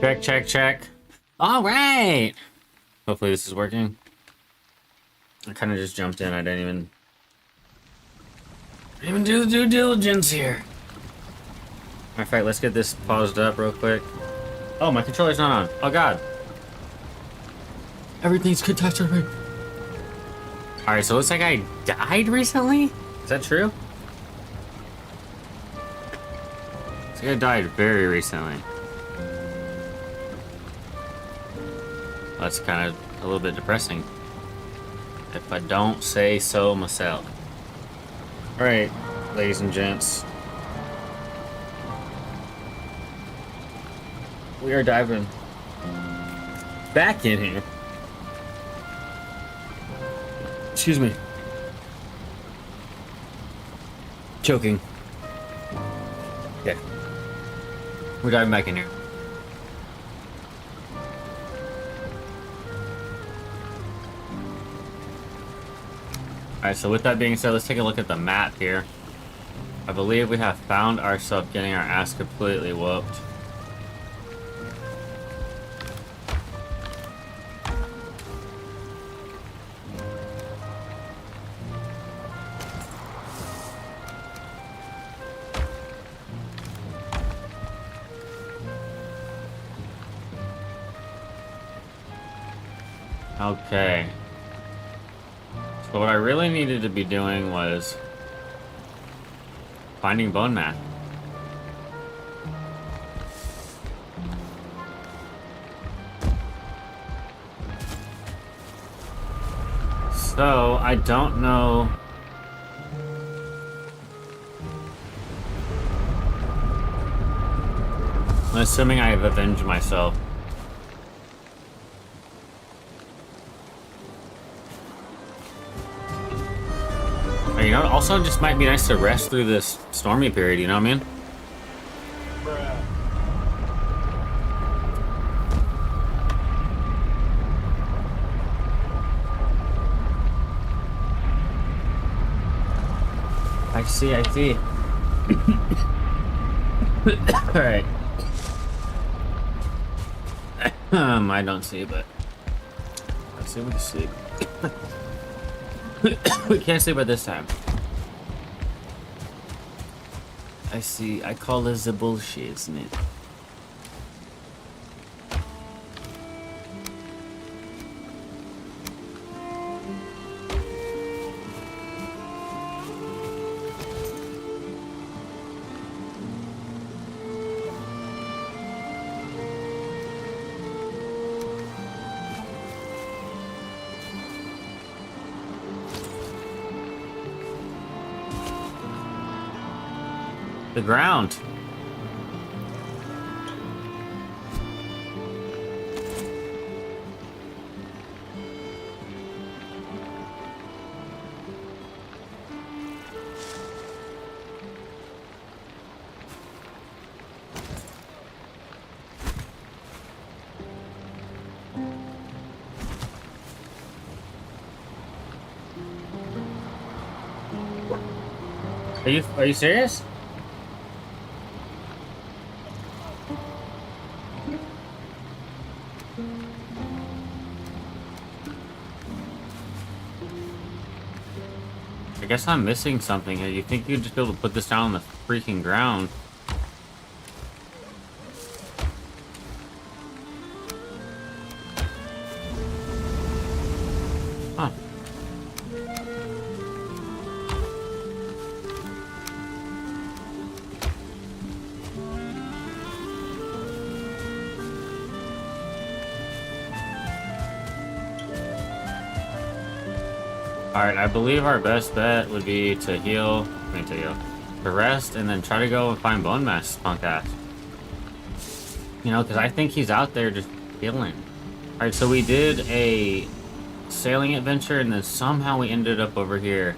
Check, check, check. All right. Hopefully this is working. I kind of just jumped in. I didn't even do the due diligence here. Matter of fact, let's get this paused up real quick. Oh, my controller's not on. Oh, God. Everything's catastrophic. All right, so it looks like I died recently. Is that true? Looks like I died very recently. That's kind of a little bit depressing, if I don't say so myself. All right, ladies and gents. We are diving back in here. Excuse me. Choking. Yeah. We're diving back in here. Alright, so with that being said, let's take a look at the map here. I believe we have found ourselves getting our ass completely whooped. Okay. So what I really needed to be doing was finding bone mass. So I don't know. I'm assuming I have avenged myself. You know, also just might be nice to rest through this stormy period, you know what I mean? I see. Alright. I don't see, but let's see if we can sleep. We can't sleep at this time. I see. I call this the bullshit, isn't it? The ground. Are you serious? I guess I'm missing something here. You think you'd just be able to put this down on the freaking ground? Huh. Alright, I believe our best bet would be to to rest, and then try to go and find bone mass, punk ass. You know, because I think he's out there just killing. Alright, so we did a sailing adventure, and then somehow we ended up over here.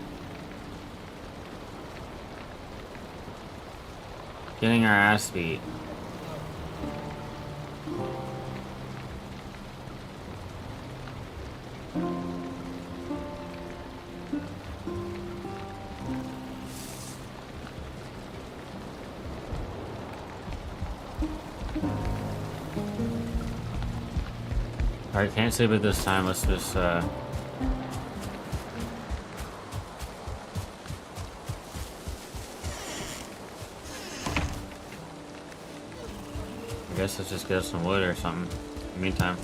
Getting our ass beat. Alright, can't sleep at this time. Let's just, I guess let's just get some wood or something. In the meantime.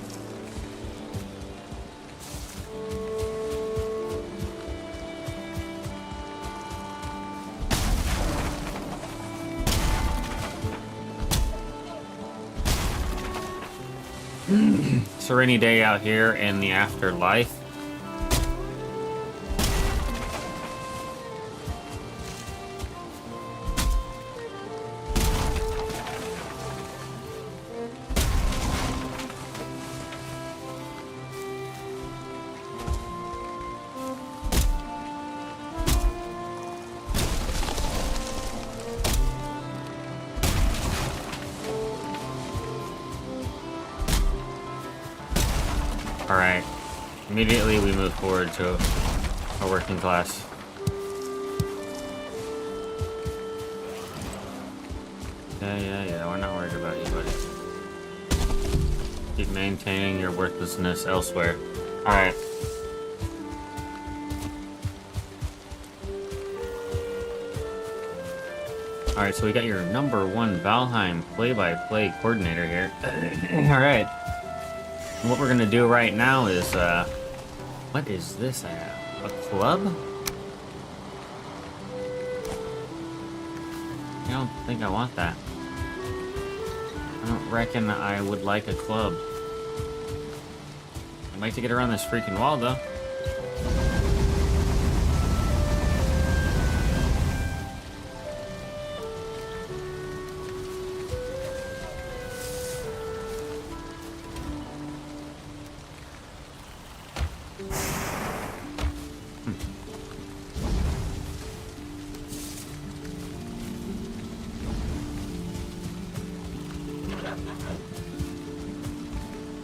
It's a rainy day out here in the afterlife. Alright. Immediately we move forward to a working class. Yeah, we're not worried about you, buddy. Keep maintaining your worthlessness elsewhere. Alright. Alright, so we got your number one Valheim play-by-play coordinator here. Alright. What we're gonna do right now is, what is this I have? A club? I don't think I want that. I don't reckon I would like a club. I'd like to get around this freaking wall, though.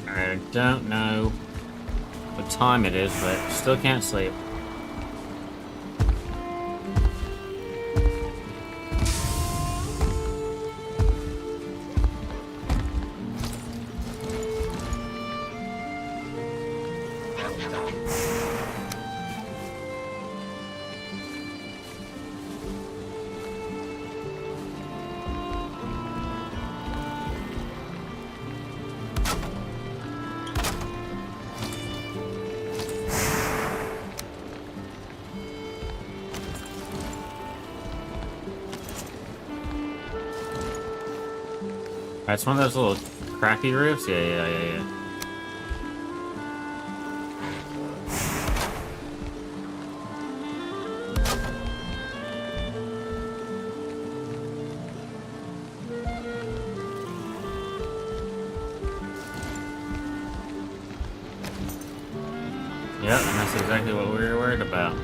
I don't know what time it is, but still can't sleep. That's one of those little crappy roofs? Yeah. Yep, and that's exactly what we were worried about.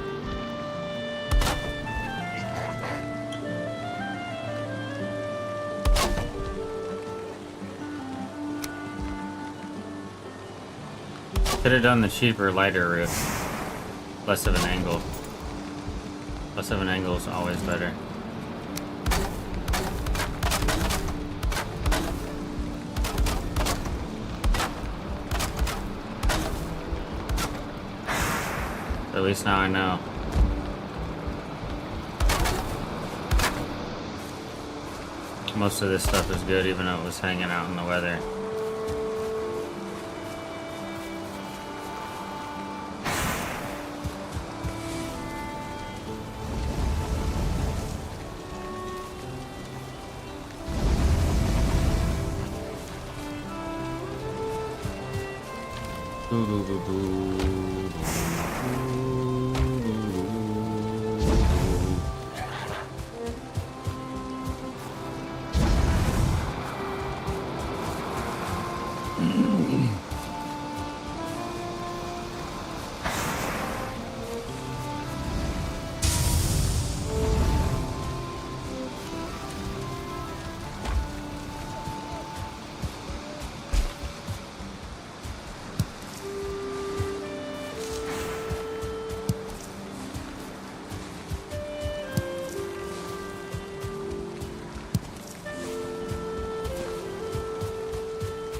Could have done the cheaper, lighter roof. Less of an angle. Less of an angle is always better. At least now I know. Most of this stuff is good, even though it was hanging out in the weather.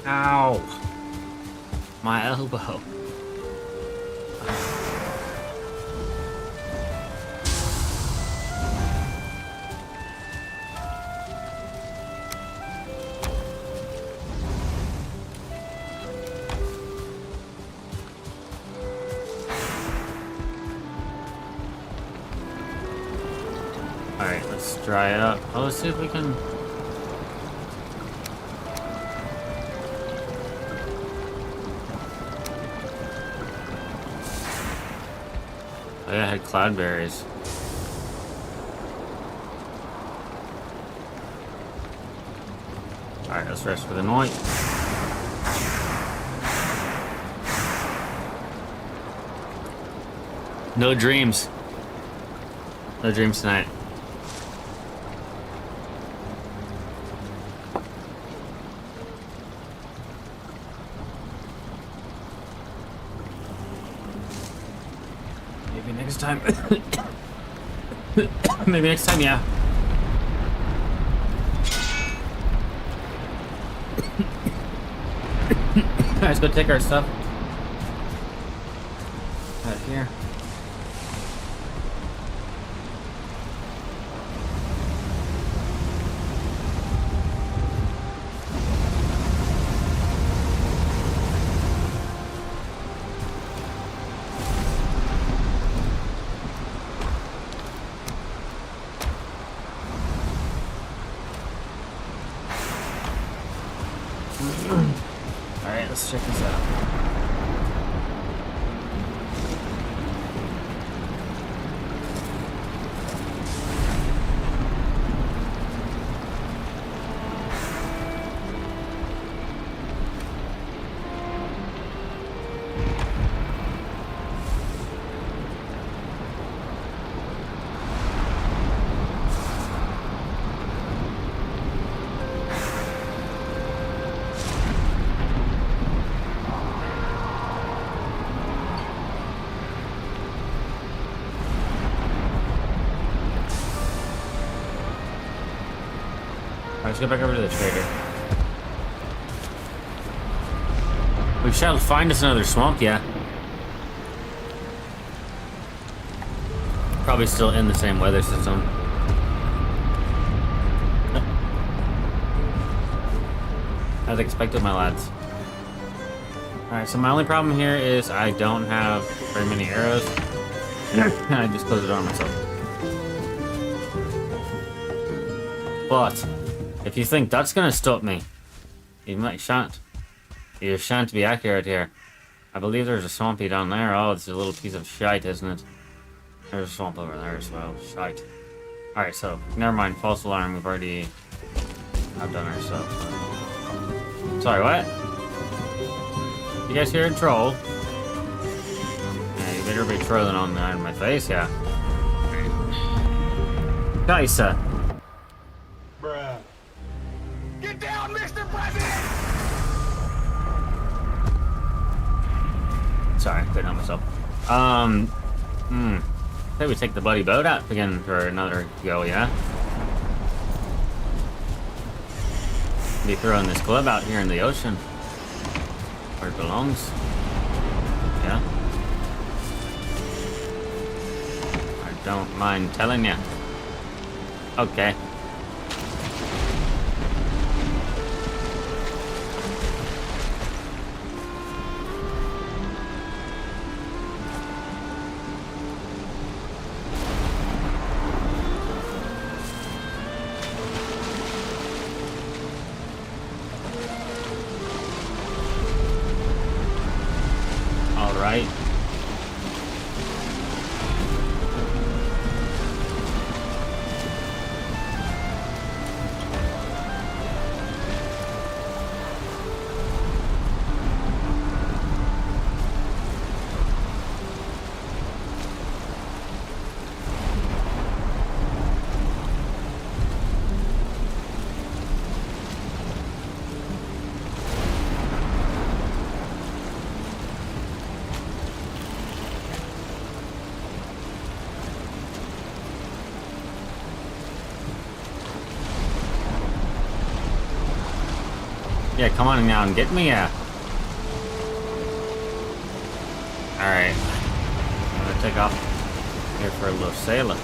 Ow! My elbow. Alright, let's dry it up. Oh, let's see if we can... Oh yeah, I had cloudberries. Alright, let's rest for the night. No dreams. No dreams tonight. Maybe next time. Maybe next time, yeah. Let's go take our stuff out here. Alright, let's check this out. Let's go back over to the trader. We shall find us another swamp, yeah. Probably still in the same weather system. As expected, my lads. Alright, so my only problem here is I don't have very many arrows. And I just closed the door on myself. But if you think that's gonna stop me, you shan't. You shan't be accurate here. I believe there's a swampy down there. Oh, it's a little piece of shite, isn't it? There's a swamp over there as well. Shite. Alright, so, never mind. False alarm. We've already outdone ourselves. Sorry, what? You guys hear a troll? Yeah, you better be trolling on my face, yeah. Guys, Bruh. Get down, Mr. President! Sorry, I couldn't help myself. I think we take the bloody boat out again for another go, yeah? Be throwing this club out here in the ocean. Where it belongs. Yeah? I don't mind telling you. Okay. Right. Yeah, come on now and get me, yeah. Alright. I'm gonna take off here for a little sailor.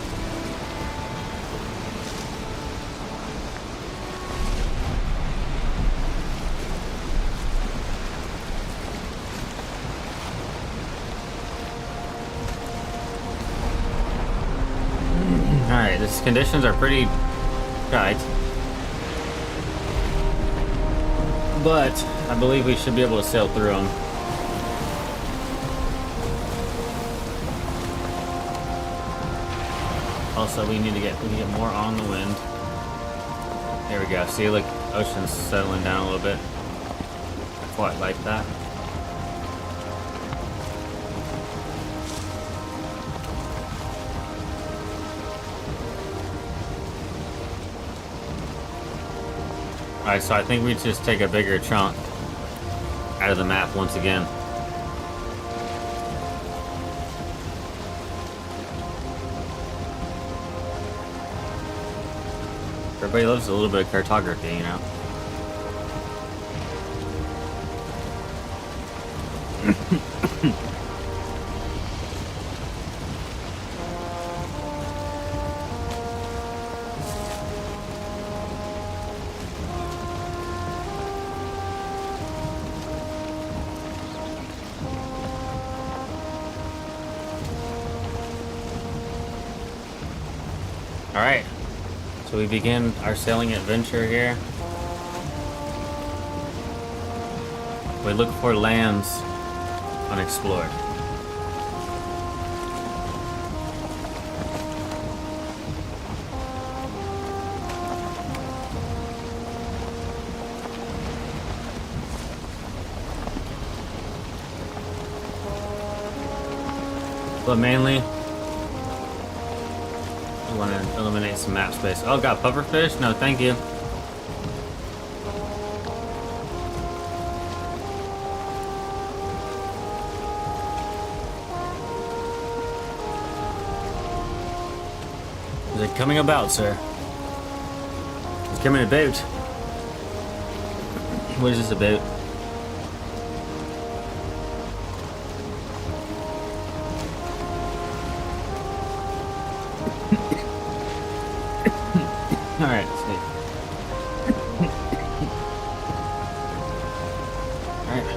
Alright, these conditions are pretty tight. But I believe we should be able to sail through them. Also, we need to get more on the wind. There we go. See, look, ocean's settling down a little bit. I quite like that. Alright, so I think we just take a bigger chunk out of the map once again. Everybody loves a little bit of cartography, you know? Alright, so we begin our sailing adventure here. We look for lands unexplored. But mainly, we want to eliminate some map space. Oh, got pufferfish? No, thank you. Is it coming about, sir? It's coming about. What is this about? Alright, let's see. Alright.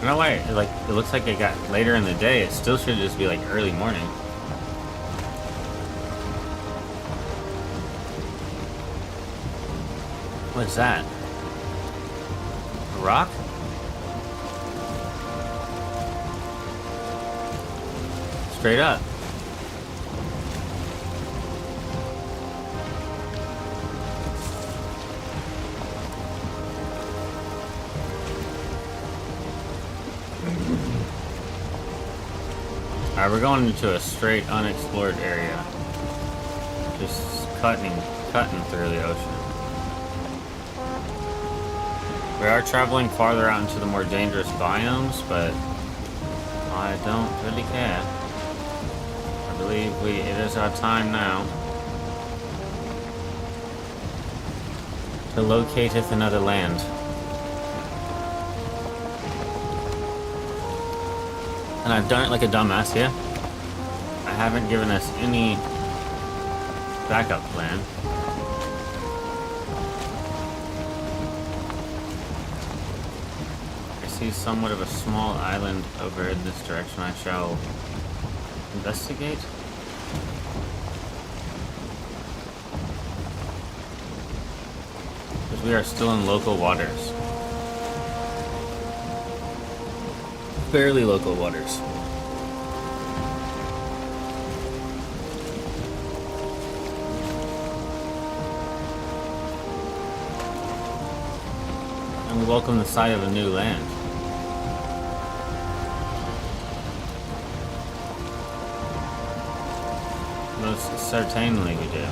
No way, like it looks like it got later in the day. It still should just be like early morning. What's that? A rock? Straight up. Alright, we're going into a straight unexplored area. Just cutting through the ocean. We are traveling farther out into the more dangerous biomes, but I don't really care. I believe it is our time now to locateth another land. And I've done it like a dumbass here. I haven't given us any backup plan. I see somewhat of a small island over in this direction. I shall investigate. Because we are still in local waters. Fairly local waters. And we welcome the sight of a new land. Most certainly we do.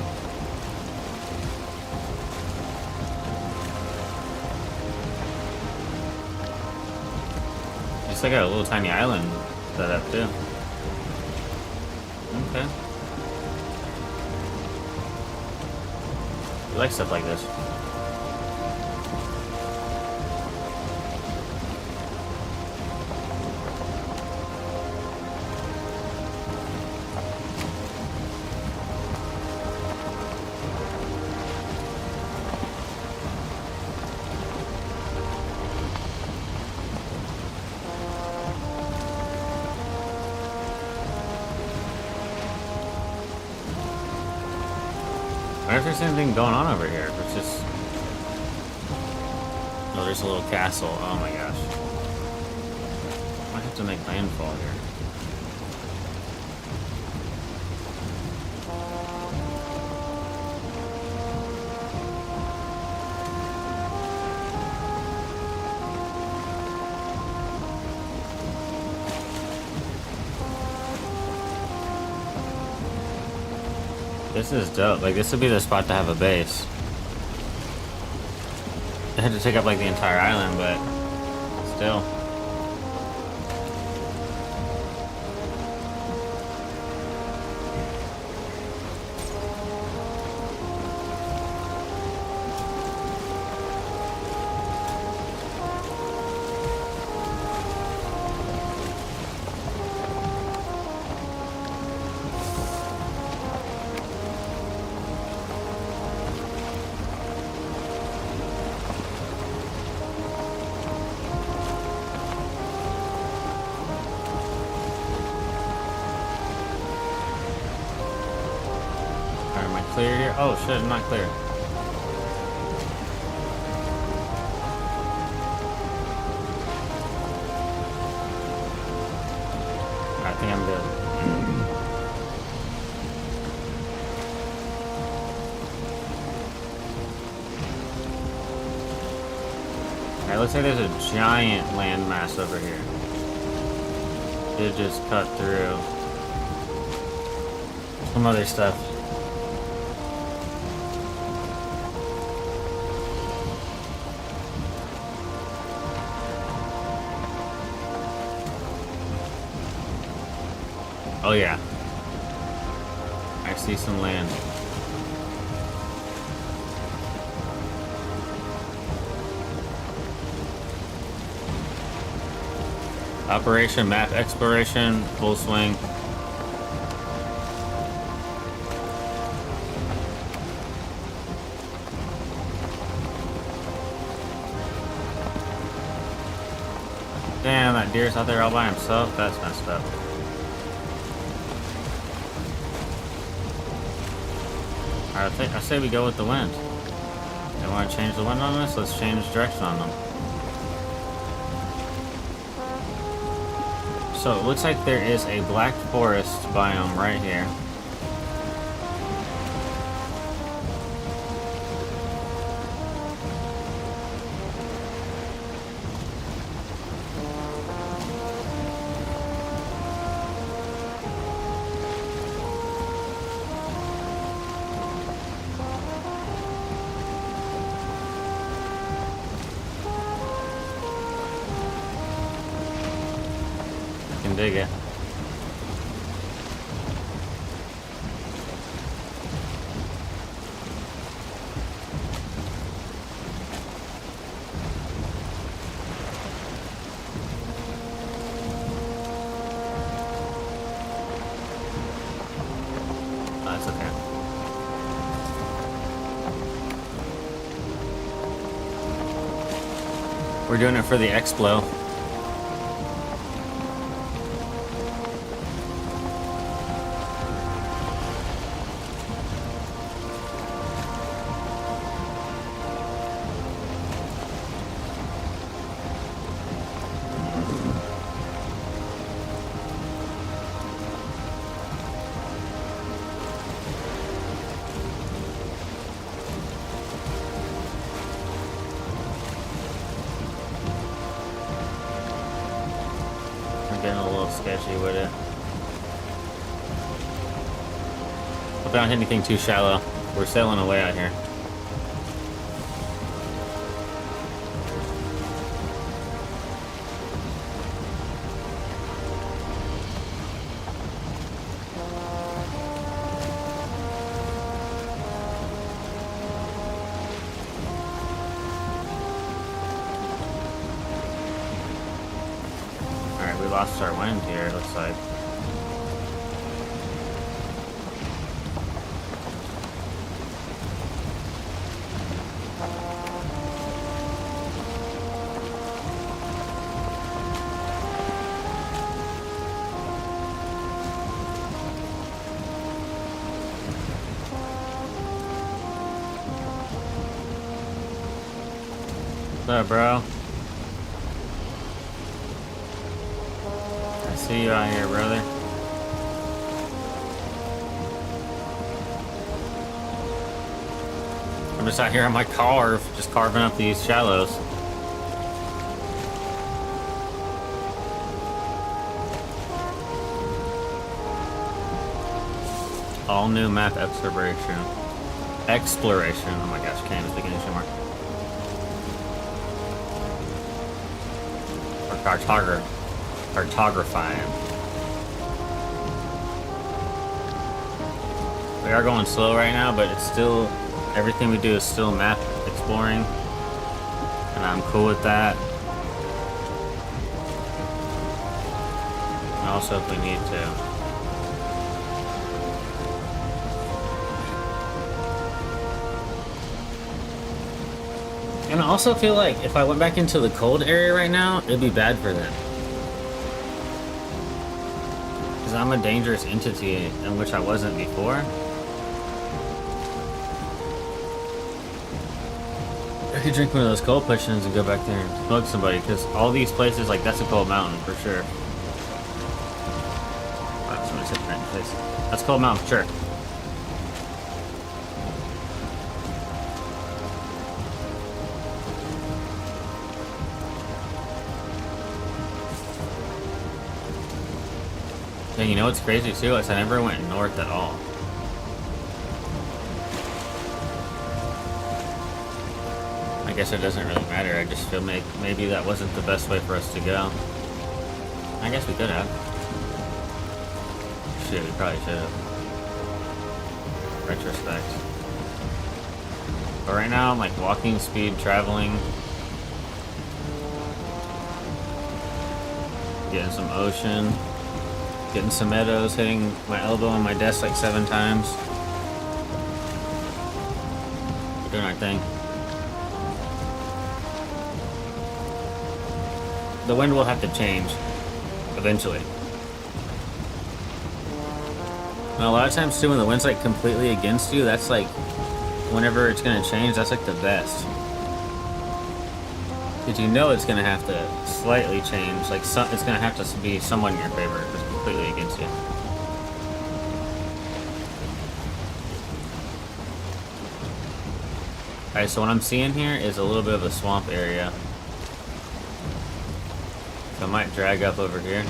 It's like a little tiny island set up too. Okay. I like stuff like this. I wonder if there's anything going on over here. It's just... Oh, there's a little castle. Oh my gosh. Might have to make landfall here. This is dope. Like, this would be the spot to have a base. I had to take up, like, the entire island, but still. Clear here? Oh shit, I'm not clear. I think I'm good. Alright, looks like there's a giant landmass over here. It just cut through some other stuff. Oh yeah, I see some land. Operation map exploration, full swing. Damn, that deer's out there all by himself. That's messed up. I say we go with the wind. They want to change the wind on us? Let's change direction on them. So it looks like there is a black forest biome right here. Dig it. That's okay. We're doing it for the Explo. getting a little sketchy with it. Hope I don't hit anything too shallow. We're sailing away out here. Alright, we lost our wind here, it looks like. What's up, bro? I see you out here, brother. I'm just out here on my carve, just carving up these shallows. All new map exploration. Exploration. Oh my gosh, can't even speak English anymore. Cartographing. We are going slow right now, but it's still, everything we do is still map exploring, and I'm cool with that. And also if we need to. And I also feel like if I went back into the cold area right now, it'd be bad for them. Because I'm a dangerous entity, in which I wasn't before. I could drink one of those cold potions and go back there and smoke somebody, because all these places, like, that's a cold mountain, for sure. Wow, somebody's hitting right in the face. That's cold mountain, for sure. And you know what's crazy too is I never went north at all. I guess it doesn't really matter. I just feel maybe that wasn't the best way for us to go. I guess we could have. Shit, we probably should have. Retrospect. But right now I'm like walking speed, traveling. Getting some ocean. Getting some meadows, hitting my elbow on my desk like 7 times. We're doing our thing. The wind will have to change eventually. And a lot of times too, when the wind's like completely against you, that's like, whenever it's gonna change, that's like the best. Because you know it's gonna have to slightly change, like it's gonna have to be somewhat in your favor. Completely against you. Alright, so what I'm seeing here is a little bit of a swamp area. So I might drag up over here.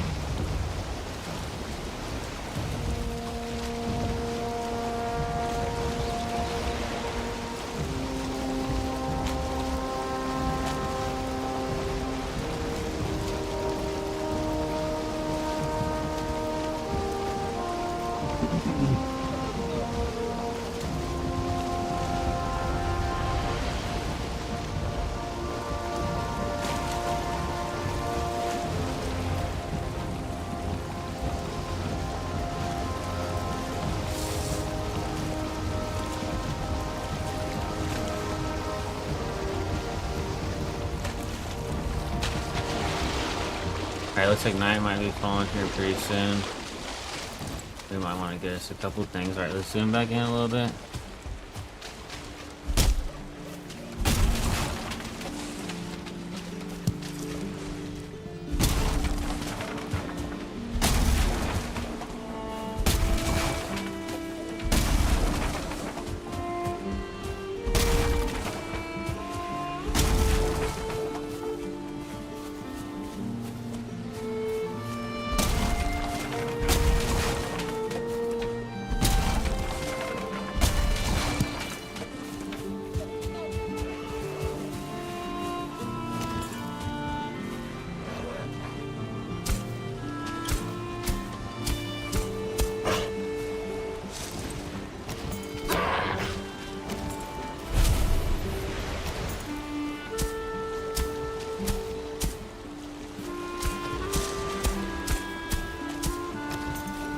Alright, looks like night might be falling here pretty soon. We might want to get us a couple things. Alright, let's zoom back in a little bit.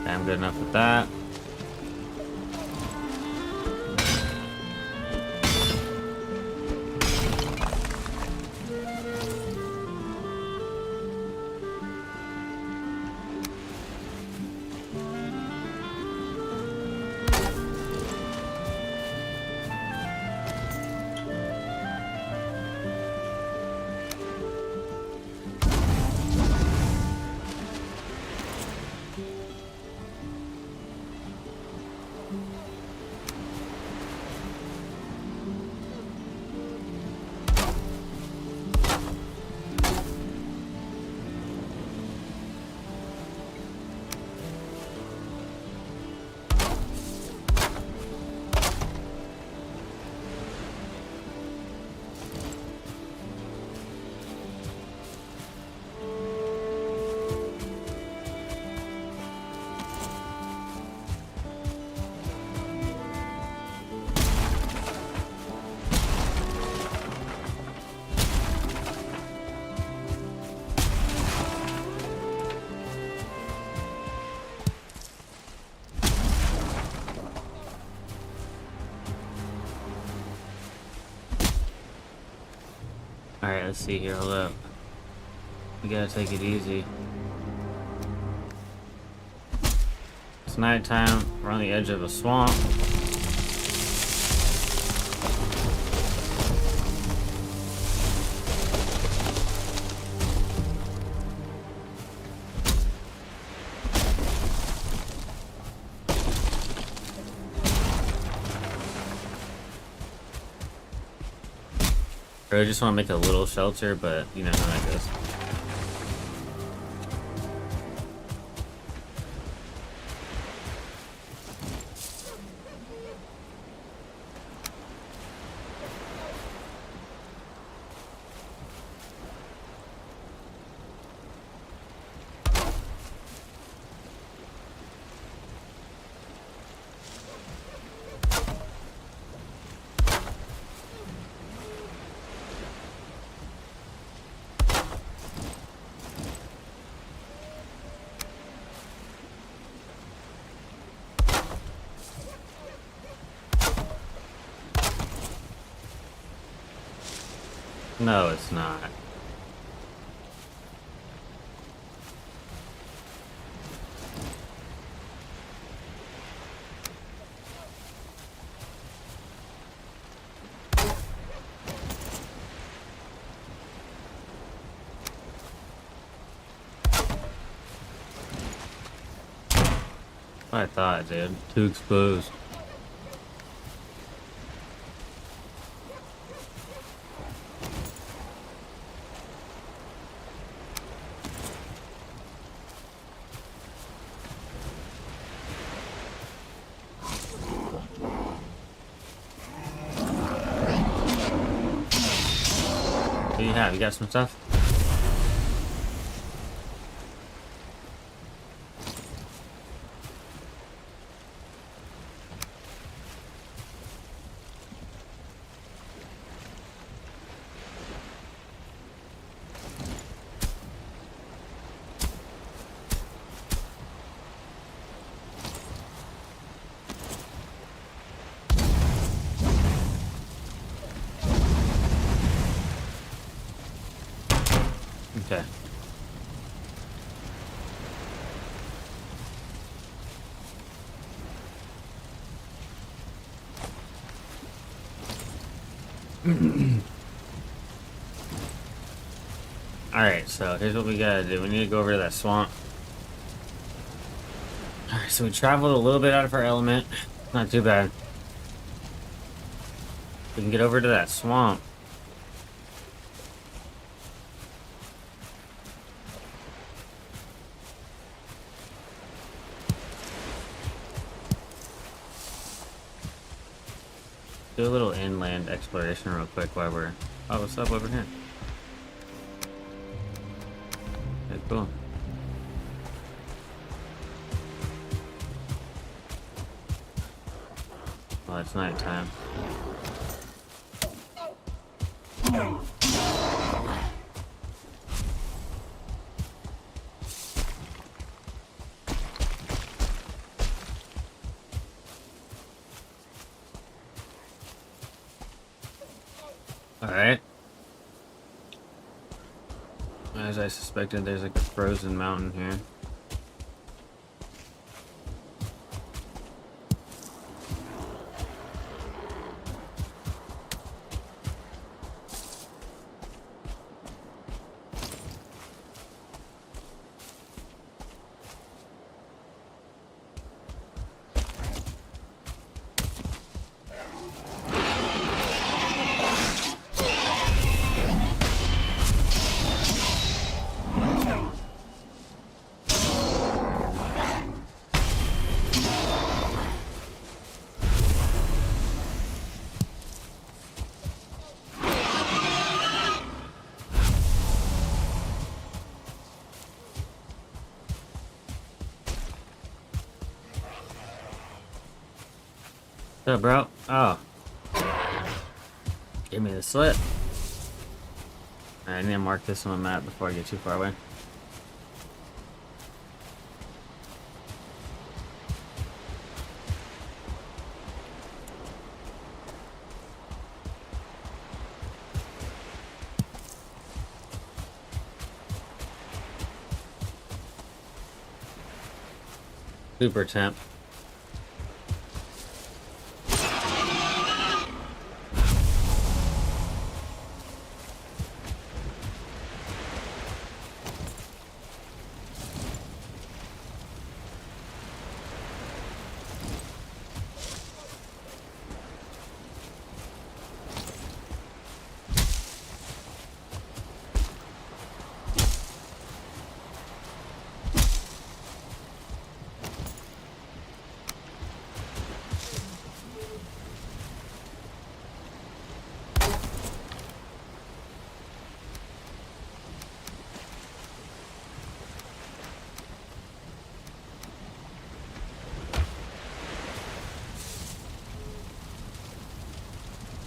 Okay, I'm good enough with that. Alright, let's see here. Hold up. We gotta take it easy. It's nighttime. We're on the edge of a swamp. I just want to make a little shelter, but you know how that goes. No, it's not. I thought, dude. Too exposed. What do you have? You got some stuff? Okay. Alright, so here's what we gotta do. We need to go over to that swamp. Alright, so we traveled a little bit out of our element. Not too bad. We can get over to that swamp. Do a little inland exploration real quick while we're... Oh, what's up over here? Okay, cool. Well, it's nighttime. Alright. As I suspected, there's like a frozen mountain here. What's up, bro? Oh. Give me the slip. Alright, I need to mark this on the map before I get too far away. Super temp.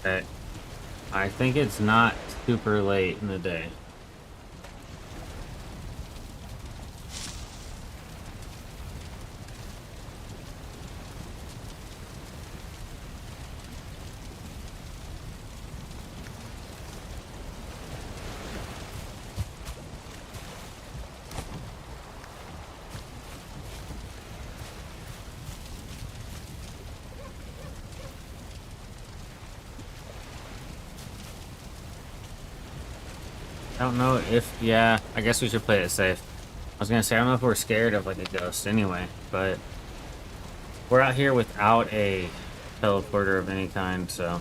Okay. I think it's not super late in the day. I don't know if, yeah, I guess we should play it safe. I was gonna say, I don't know if we're scared of like a ghost anyway, but we're out here without a teleporter of any kind, so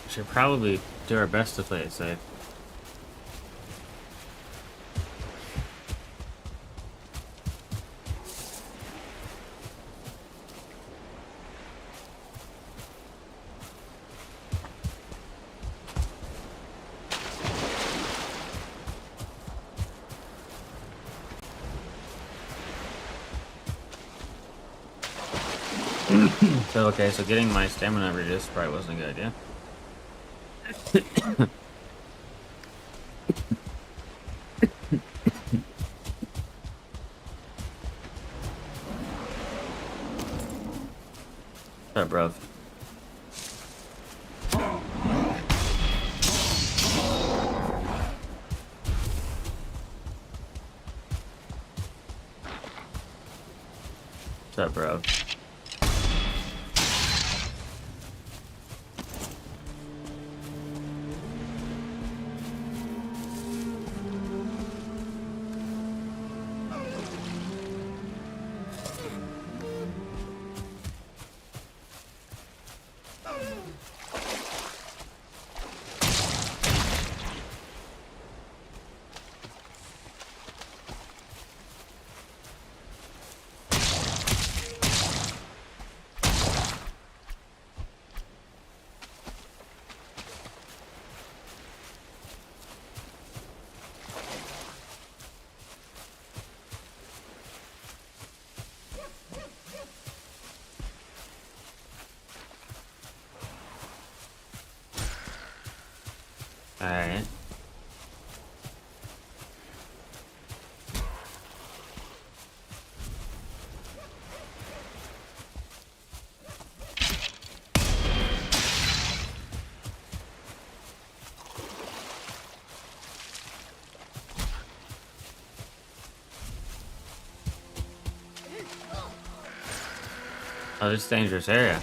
we should probably do our best to play it safe. So, okay, so getting my stamina reduced probably wasn't a good idea. What's up, bro? What's up, bro? Alright. Oh, this is a dangerous area.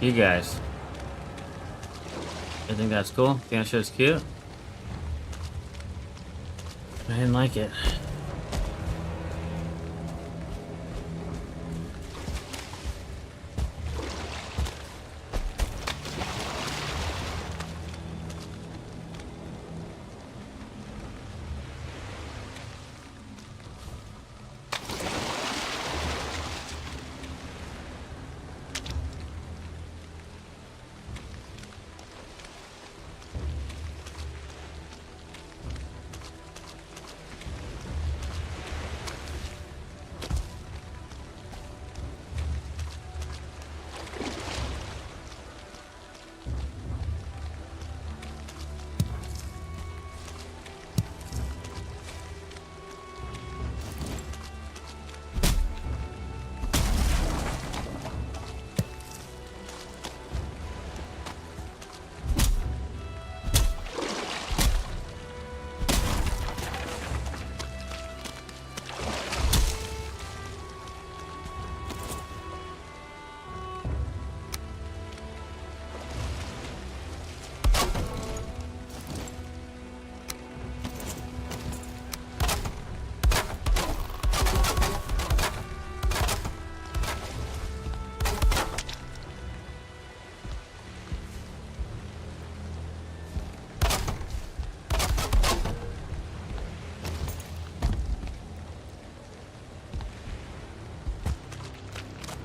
You guys. I think that's cool. Think that shit's cute. I didn't like it.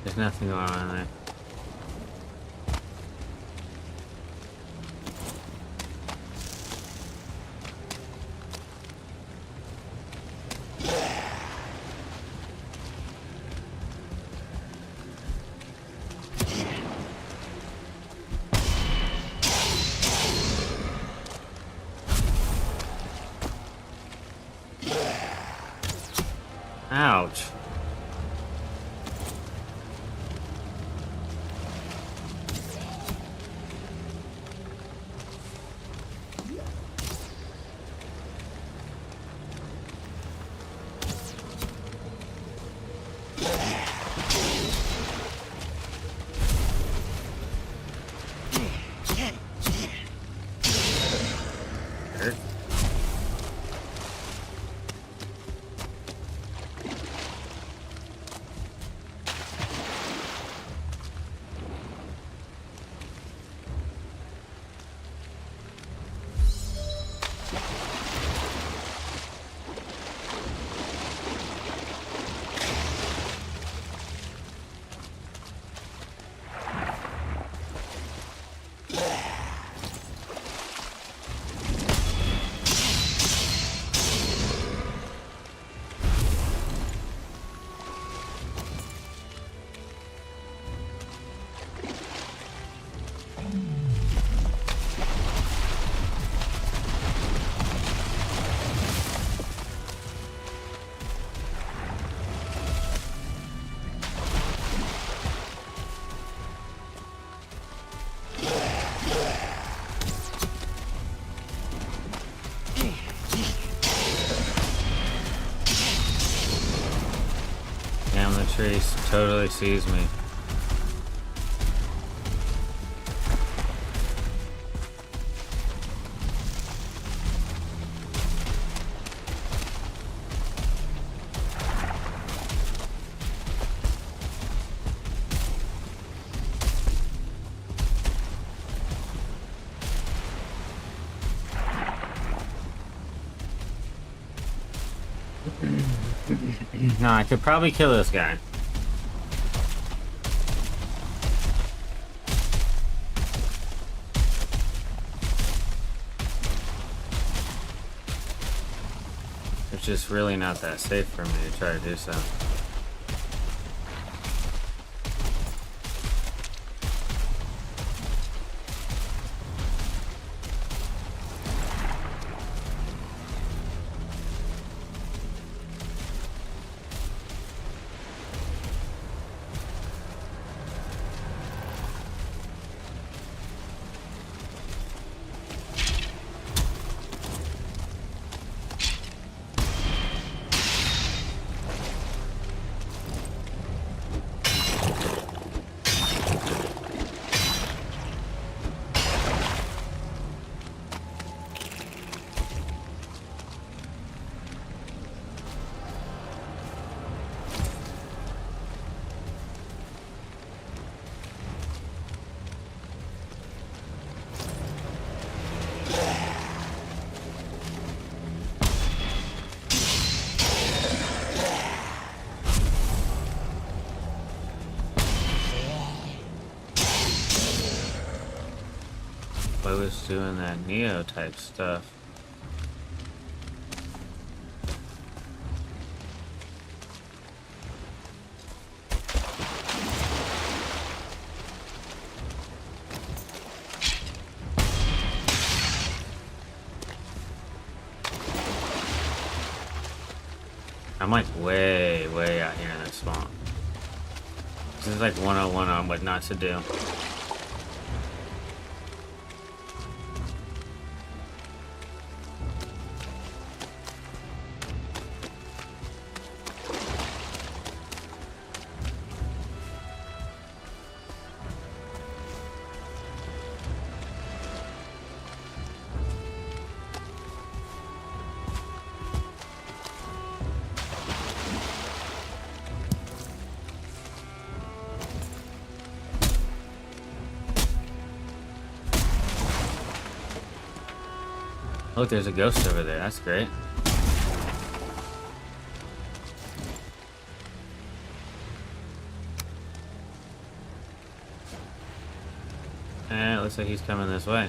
There's nothing going on there. Ouch. Tree totally sees me. No, I could probably kill this guy. It's just really not that safe for me to try to do so. I was doing that Neo type stuff. I'm like way out here in this swamp. This is like 101 on what not to do. Look, there's a ghost over there. That's great. And it looks like he's coming this way.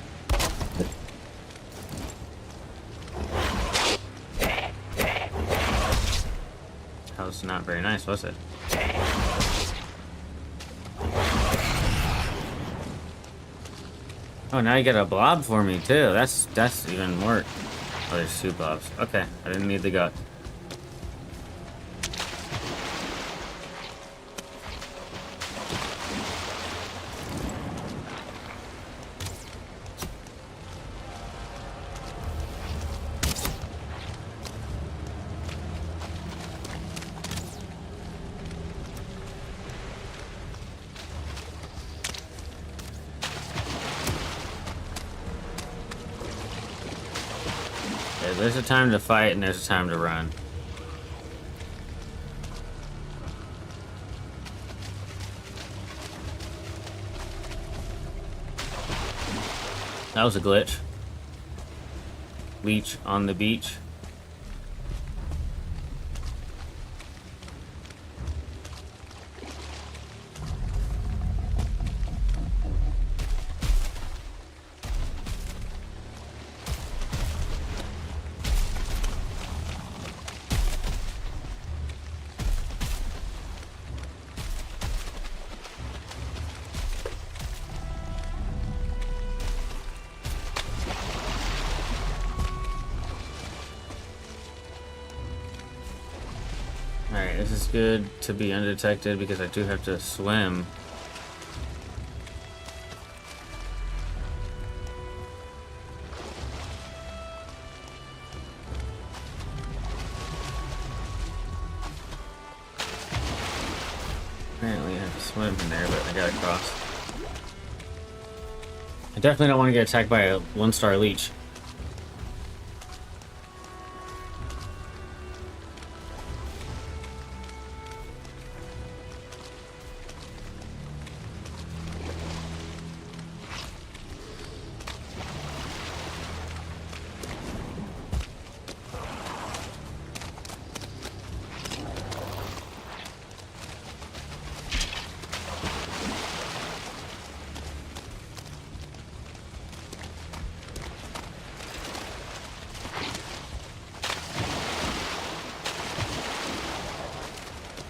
That was not very nice, was it? Oh, now you get a blob for me too. That's even more. Oh, there's two blobs. Okay, I didn't need the gut. There's a time to fight and there's a time to run. That was a glitch. Leech on the beach. Alright, this is good to be undetected because I do have to swim. Apparently I have to swim in there, but I gotta cross. I definitely don't want to get attacked by a 1-star leech.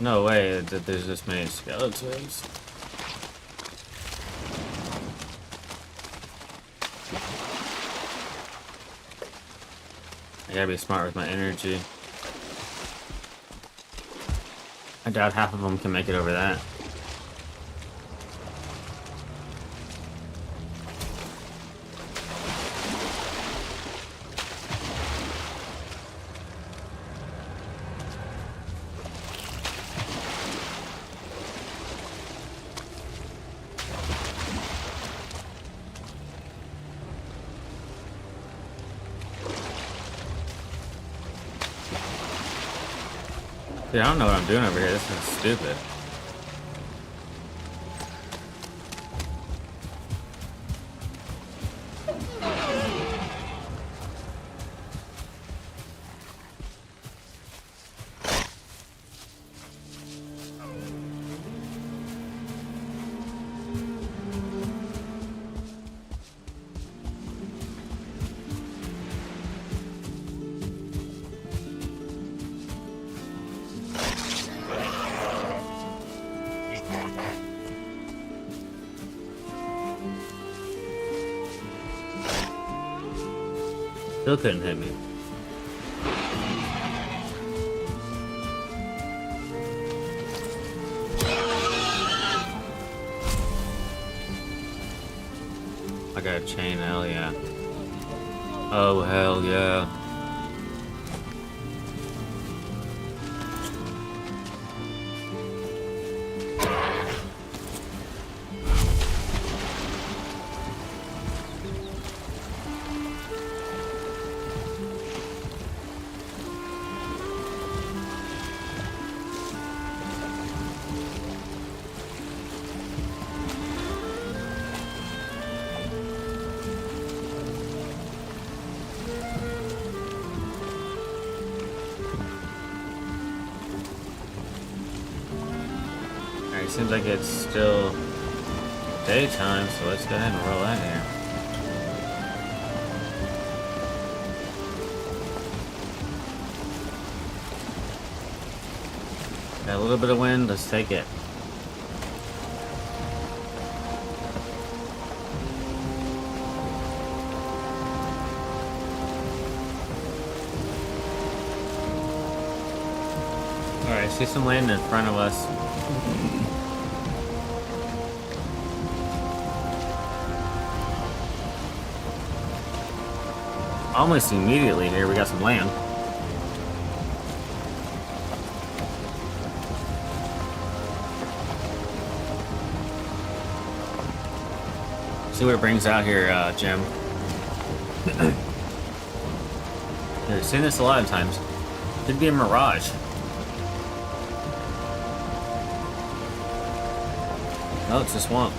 No way that there's this many skeletons. I gotta be smart with my energy. I doubt half of them can make it over that. Dude, I don't know what I'm doing over here. This is stupid. Still couldn't hit me. I got a chain, hell yeah. Oh, hell yeah. Seems like it's still daytime, so let's go ahead and roll out here. Got a little bit of wind, let's take it. Alright, see some land in front of us. Almost immediately here, we got some land. See what it brings out here, Jim. I've seen this a lot of times. Could be a mirage. Oh, it's a swamp.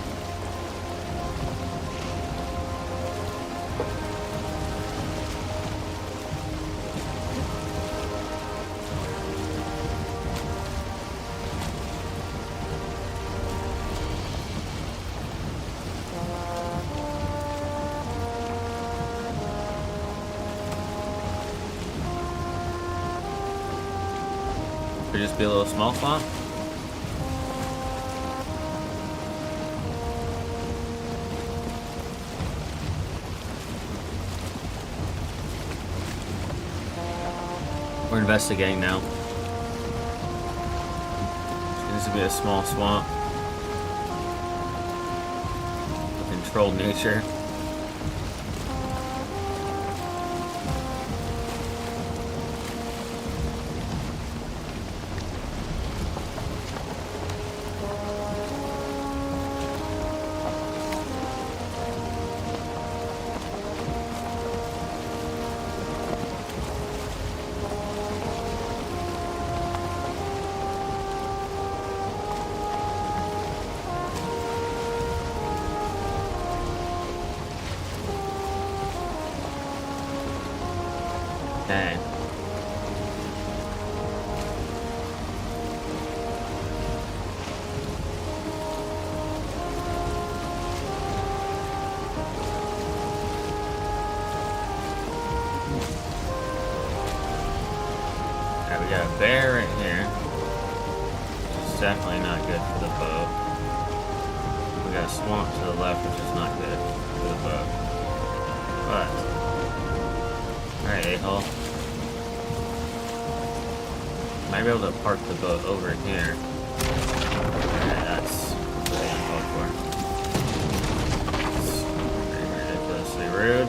Could just be a little small swamp. We're investigating now. This would be a small swamp. Controlled nature. Okay. Alright, we got a bear right here. definitely not good for the boat. We got a swamp to the left, which is not good for the boat. But, alright, a-hole. Might be able to park the boat over here. Alright, that's really uncalled for. It's pretty ridiculously rude.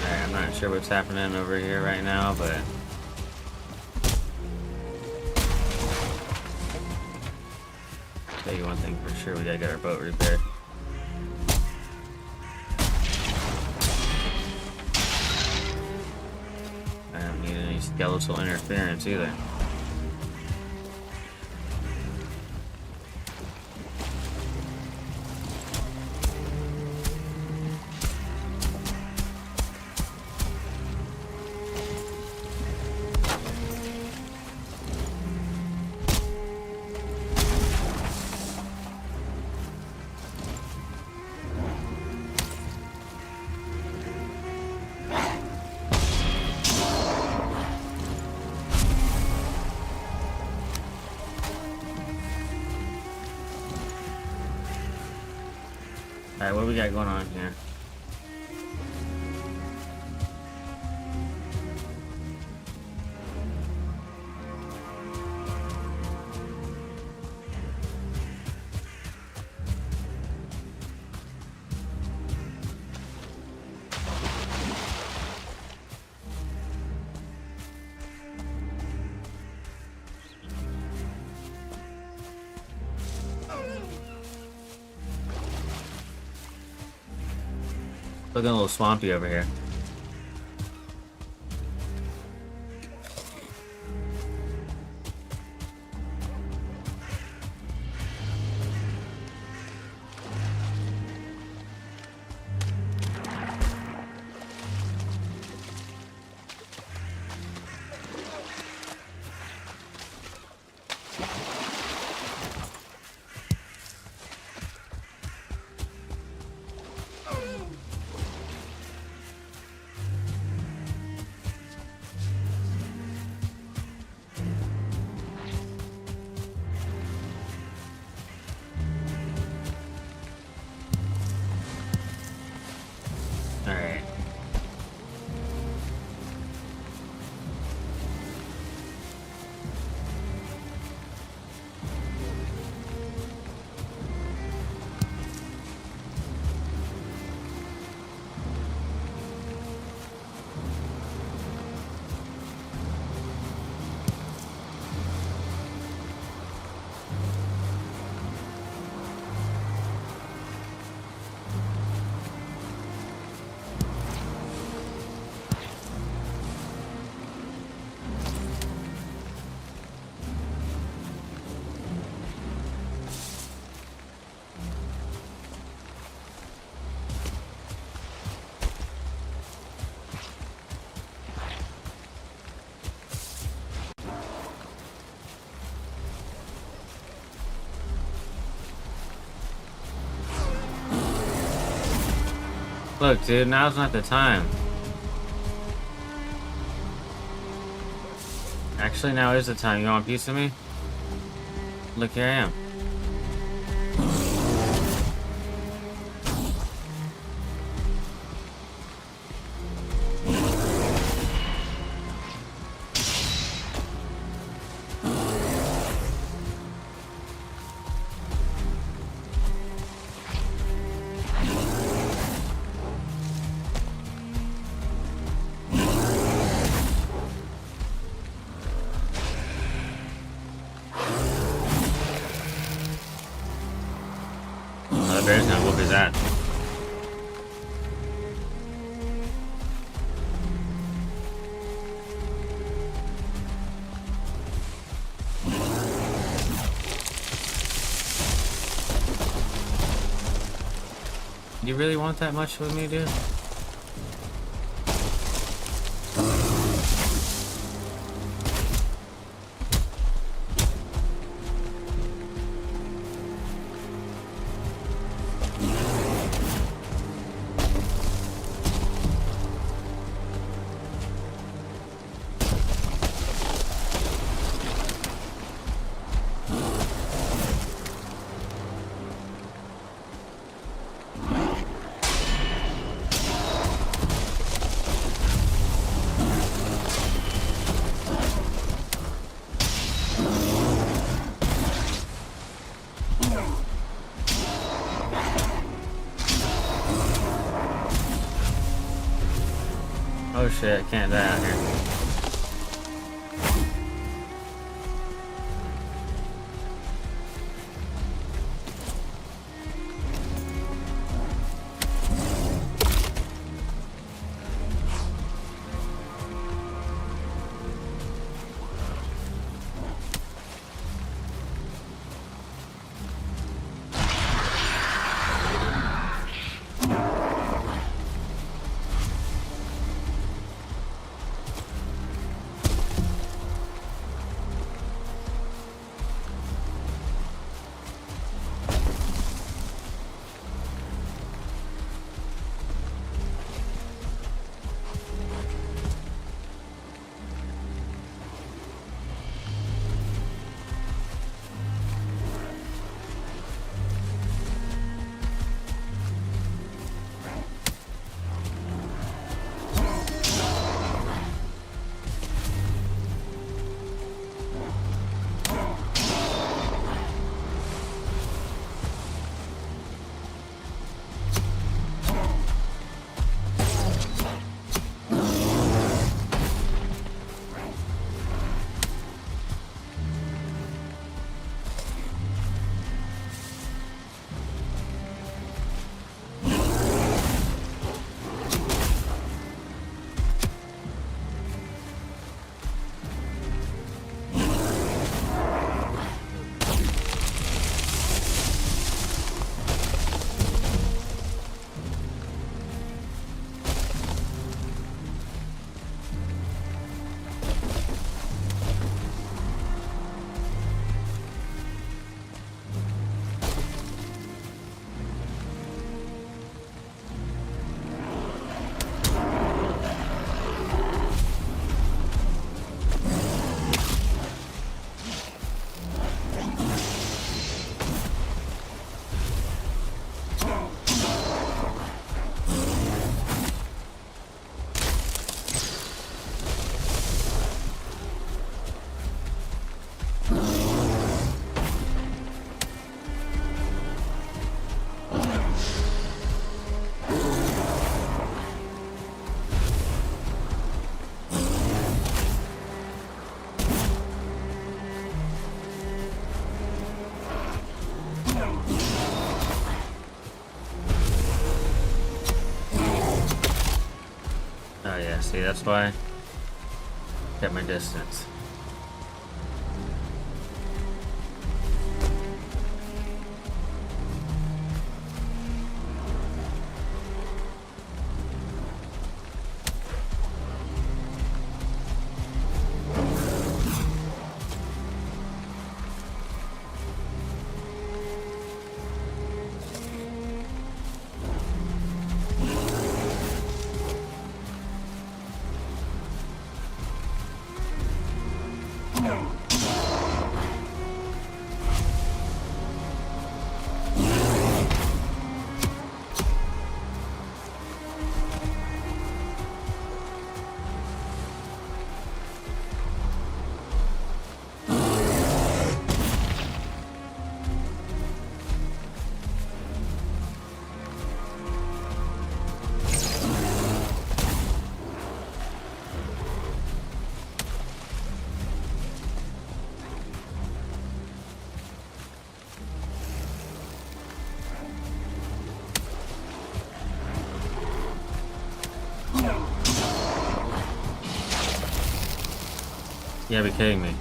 I'm not sure what's happening over here right now, but I'll tell you one thing for sure, we gotta get our boat repaired. I don't need any skeletal interference either. Alright, what do we got going on here? Looking a little swampy over here. Alright. Look, dude, now's not the time. Actually, now is the time. You want a piece of me? Look, here I am. that bear's gonna whoop his ass. You really want that much with me, dude? Oh shit, I can't die out here. Oh yeah, see, that's why I kept my distance. You gotta be kidding me.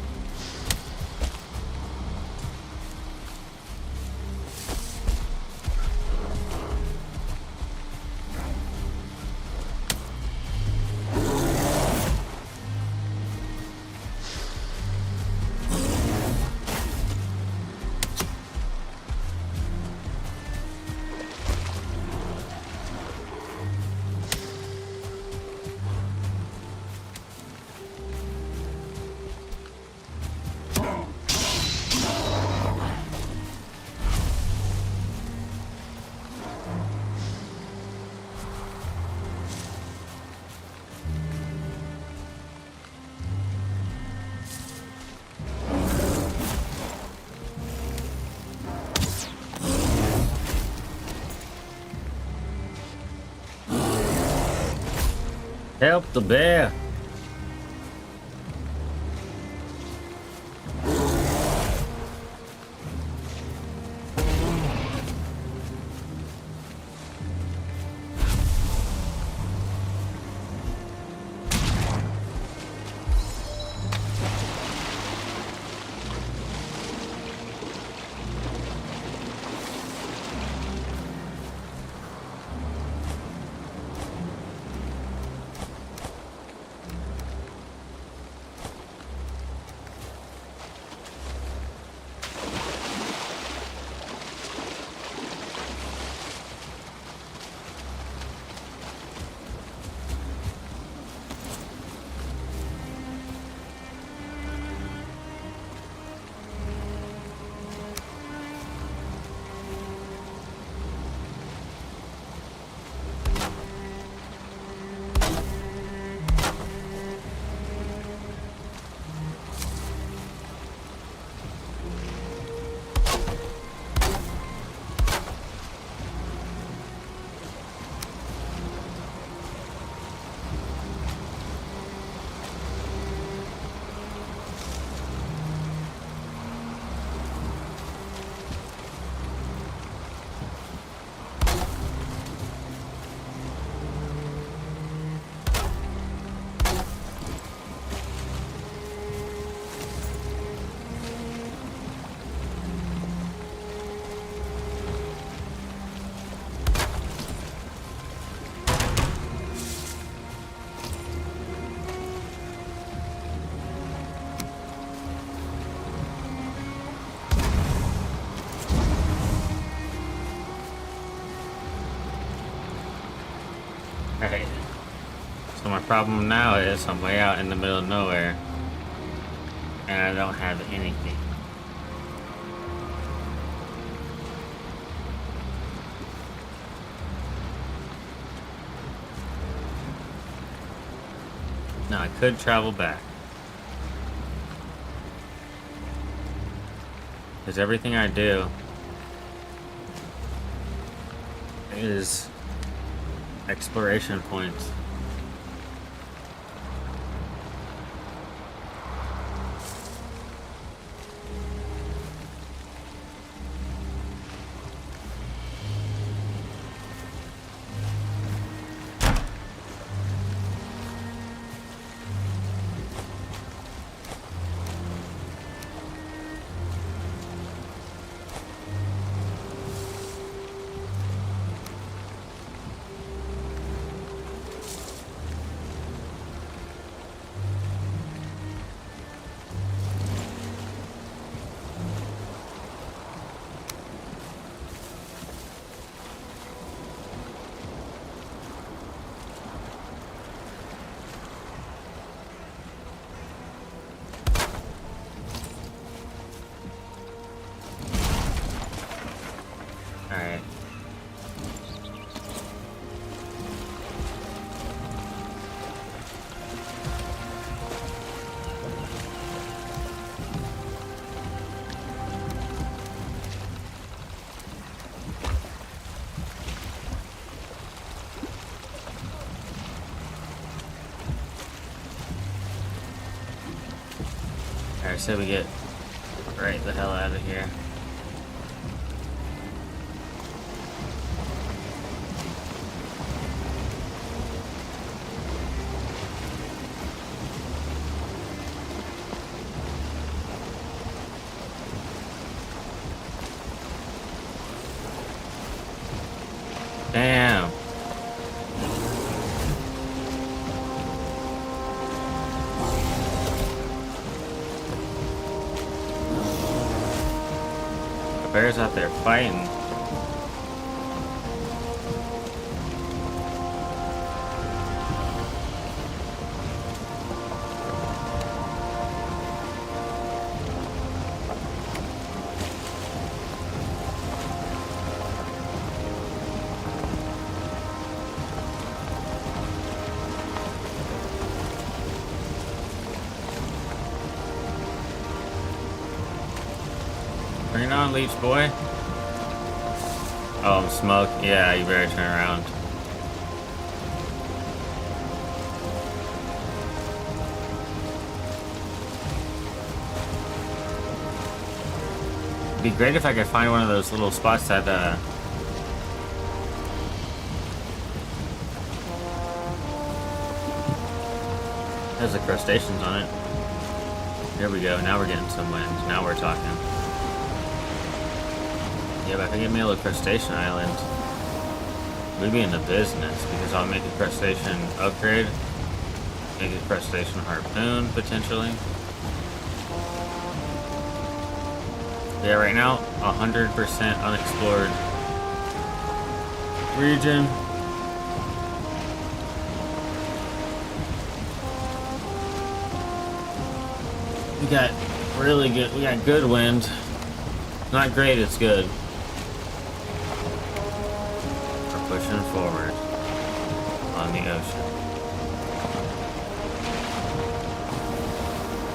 Help the bear! Alright. So my problem now is I'm way out in the middle of nowhere. And I don't have anything. Now I could travel back. Because everything I do is exploration points. Alright. Alright, so we get right the hell out of here. Bear's out there fighting. Bring it on, leech boy. Oh, I'm smoke. Yeah, you better turn around. It'd be great if I could find one of those little spots that has the crustaceans on it. There we go. Now we're getting some wind. Now we're talking. Yeah, but if I get me a little crustacean island, we'd be in the business because I'll make a crustacean upgrade, make a crustacean harpoon potentially. Yeah, right now 100% unexplored region. We got really good. We got good wind. Not great. It's good. Pushing forward on the ocean.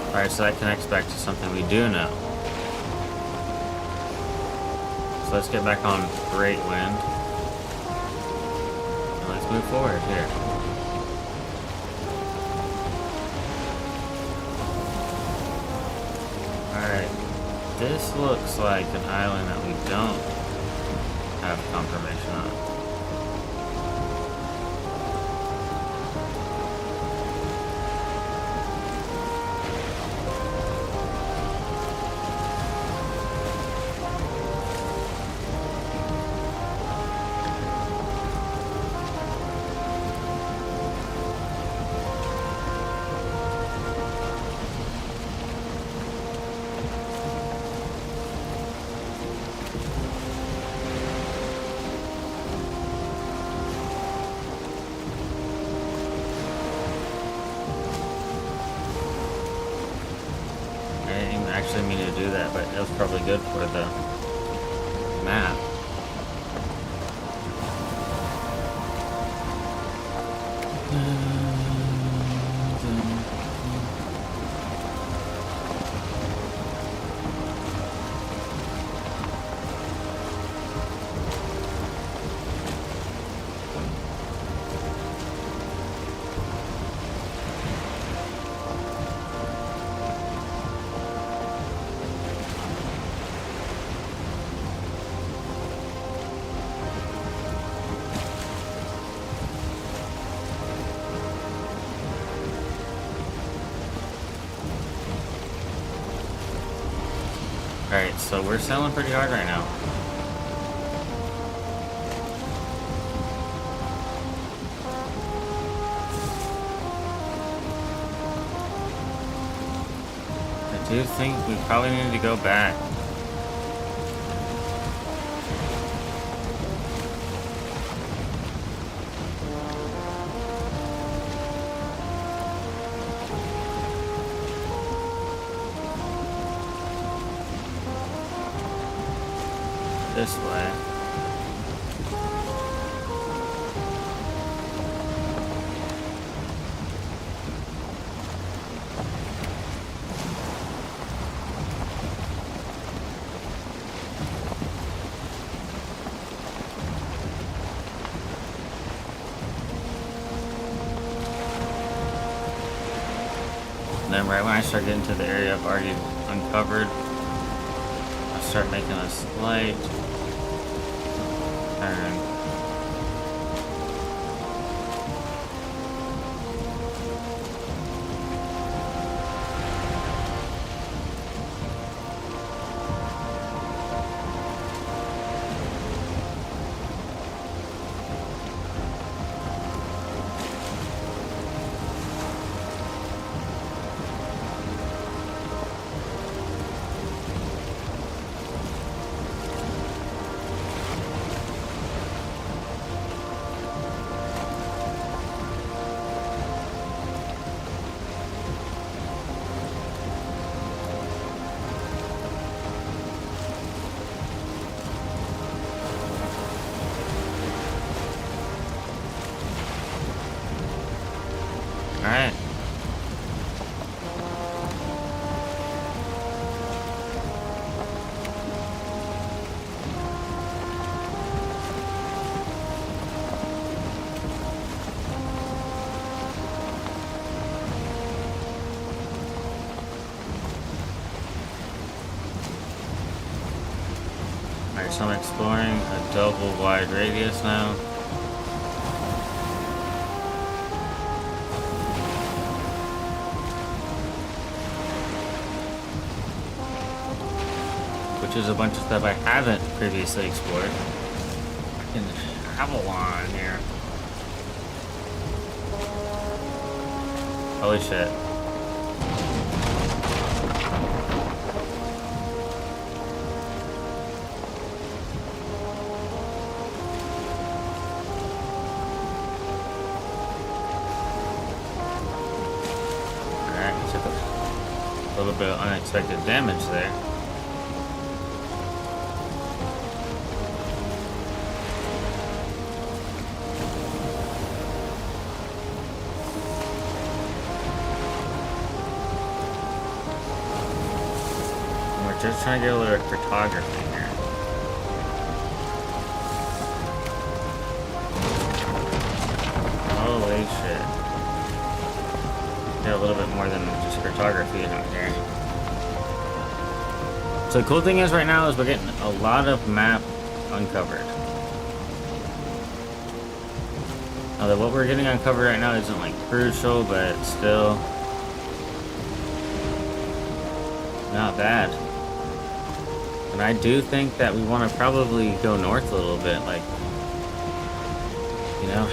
Alright, so that connects back to something we do know. So let's get back on great wind. And let's move forward here. Alright. This looks like an island that we don't have confirmation on. Actually mean to do that, but it was probably good for the map. Alright, so we're selling pretty hard right now. I do think we probably need to go back. This way. And then right when I start getting to the area I've already uncovered, I'll start making a slight turn. Alright, so I'm exploring a double wide radius now. Which is a bunch of stuff I haven't previously explored. In Avalon here. Holy shit. A little bit of unexpected damage there. And we're just trying to get a little cartography here. Holy shit. Get a little bit more than just cartography out here. So the cool thing is right now is we're getting a lot of map uncovered. Although what we're getting uncovered right now isn't like crucial, but still not bad. And I do think that we want to probably go north a little bit, like, you know.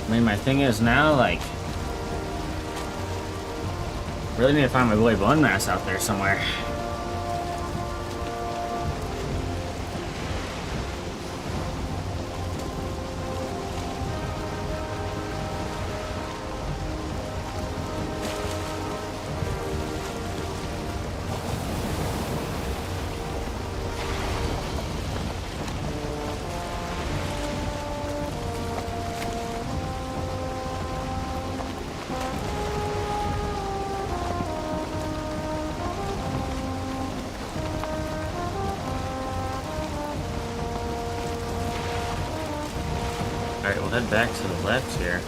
I mean, my thing is now, like, really need to find my boy Bone Mass out there somewhere. Alright, we'll head back to the left here.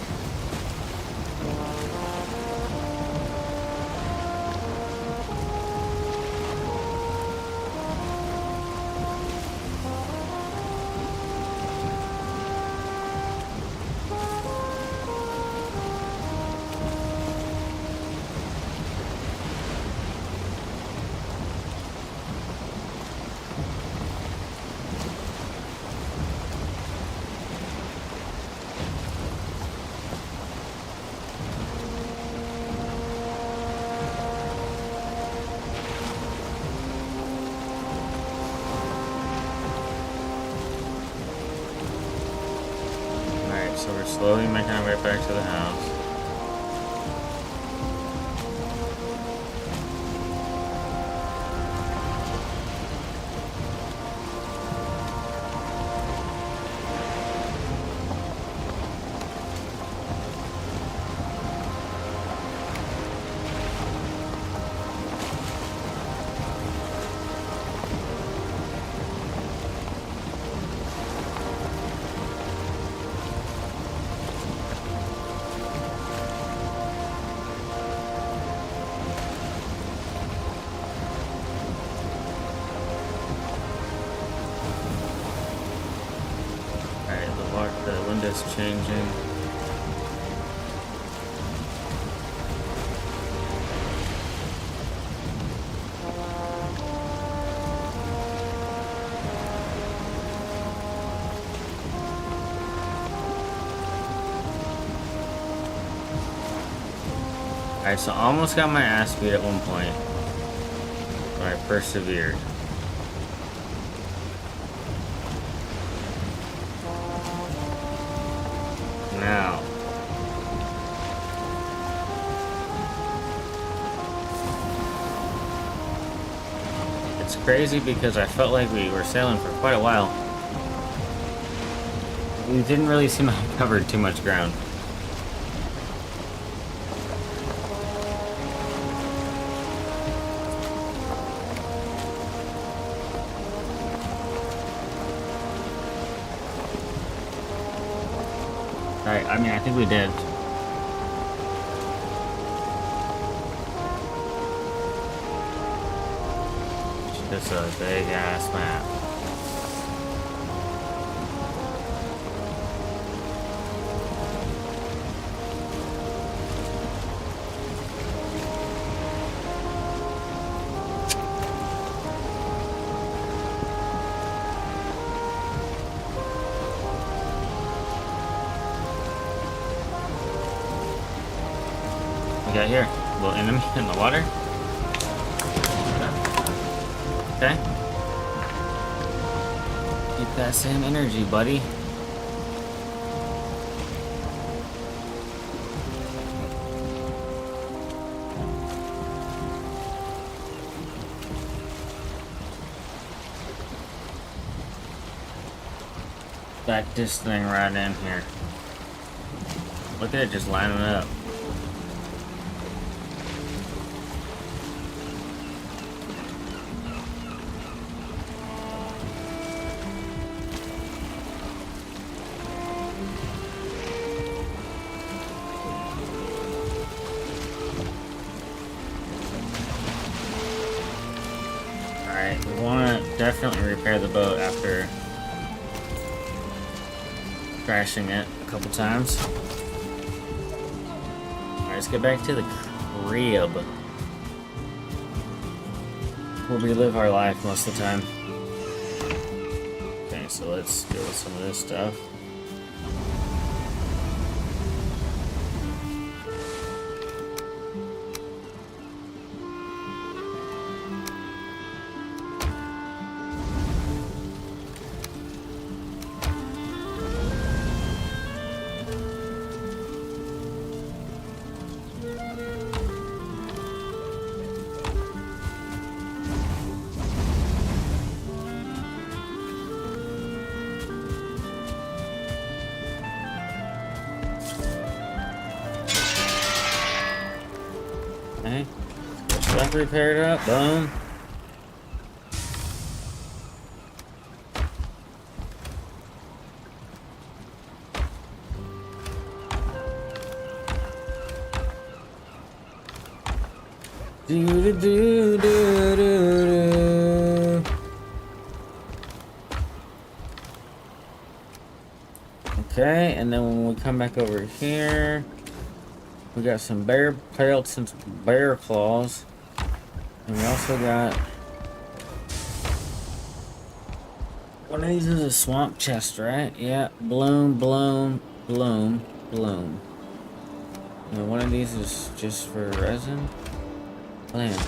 So we're slowly making our way back to the house. The window's changing. Alright, so I almost got my ass beat at one point, but I persevered. Now, it's crazy because I felt like we were sailing for quite a while. We didn't really seem to have covered too much ground. Alright, I mean, I think we did. It's a big ass map. We got here, a little enemy in the water. Okay. Keep that same energy, buddy. Back this thing right in here. Look at it just lining up. Alright, we want to definitely repair the boat after crashing it a couple times. Alright, let's get back to the crib, where we live our life most of the time. Okay, so let's deal with some of this stuff. Okay, stuff repaired up, boom. Do do do do do. Okay, and then when we come back over here, we got some bear pelts and some bear claws. And we also got one of these is a swamp chest, right? Yeah, bloom, bloom, bloom, bloom. And one of these is just for resin. Land.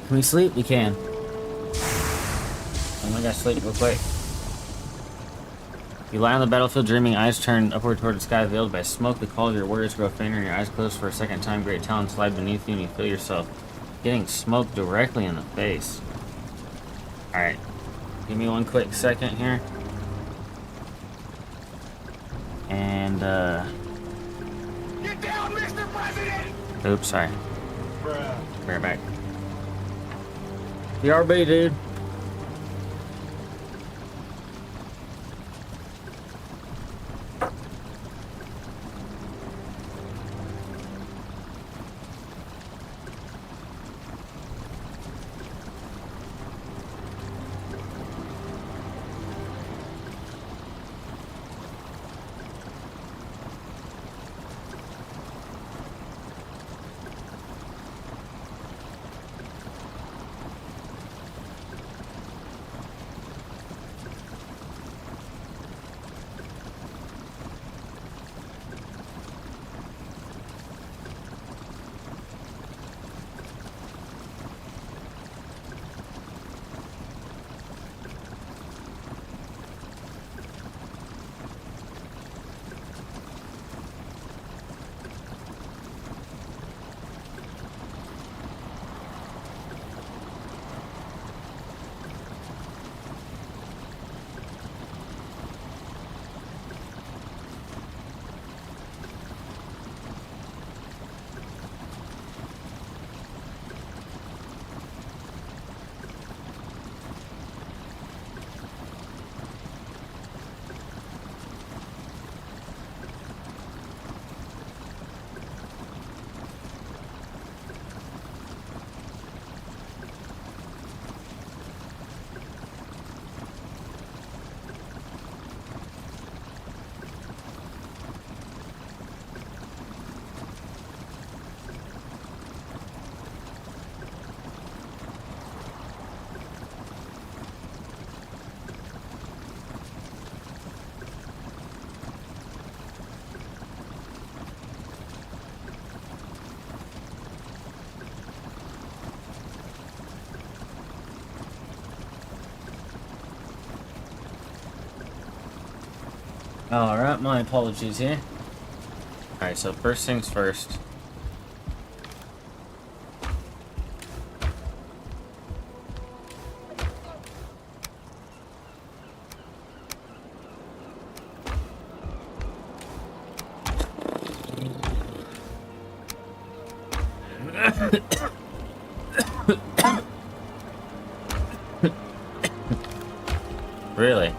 Can we sleep? We can. Oh my gosh, sleep real quick. You lie on the battlefield dreaming, eyes turned upward toward the sky veiled by smoke. The call of your warriors grow fainter and your eyes close for a second time. Great talons slide beneath you and you feel yourself getting smoked directly in the face. Alright. Give me one quick second here. And, Get down, Mr. President! oops, sorry. Bruh. Right back. BRB, dude. Alright, my apologies here. Alright, so first things first. Really?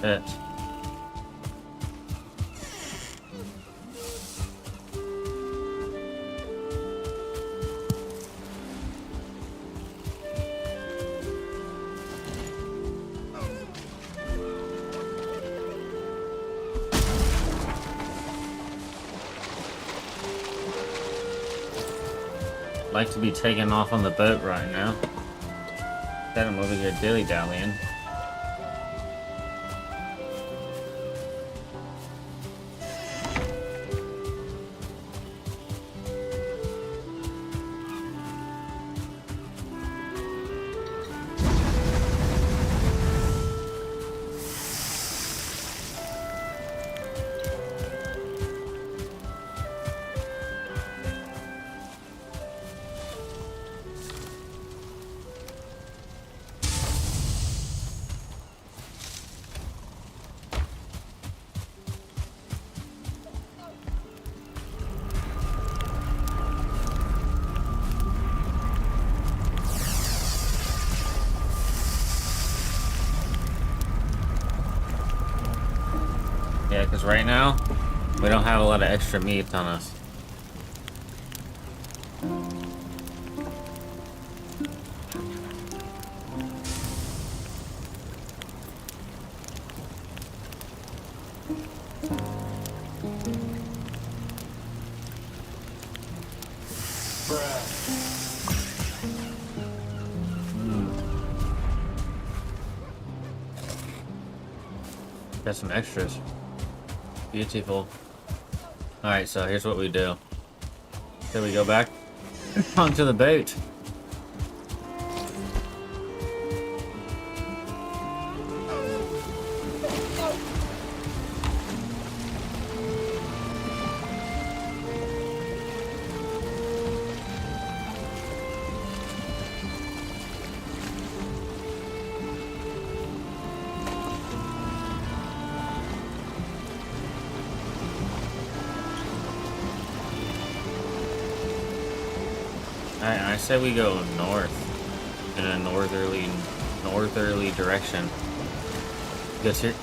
It. Like to be taken off on the boat right now. Instead I'm over here dilly-dallying. Yeah, because right now, we don't have a lot of extra meat on us. Got some extras. Beautiful. Alright, so here's what we do. Then we go back onto the boat. I say we go north in a northerly direction. Because here,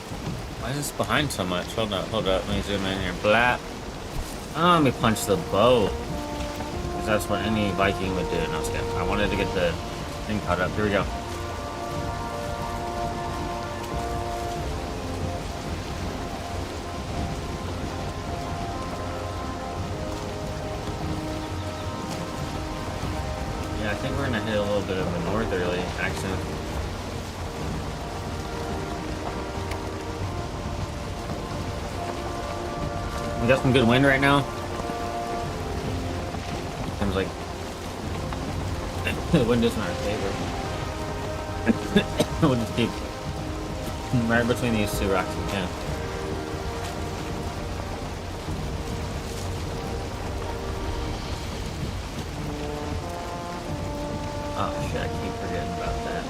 why is this behind so much? Hold up, let me zoom in here. Blap. Oh, let me punch the boat. Because that's what any Viking would do. No, skip. I wanted to get the thing caught up. Here we go. I think we're gonna hit a little bit of a northerly accent. We got some good wind right now. Seems like the wind is in our favor. We'll just keep right between these two rocks we can. Oh shit, I keep forgetting about that.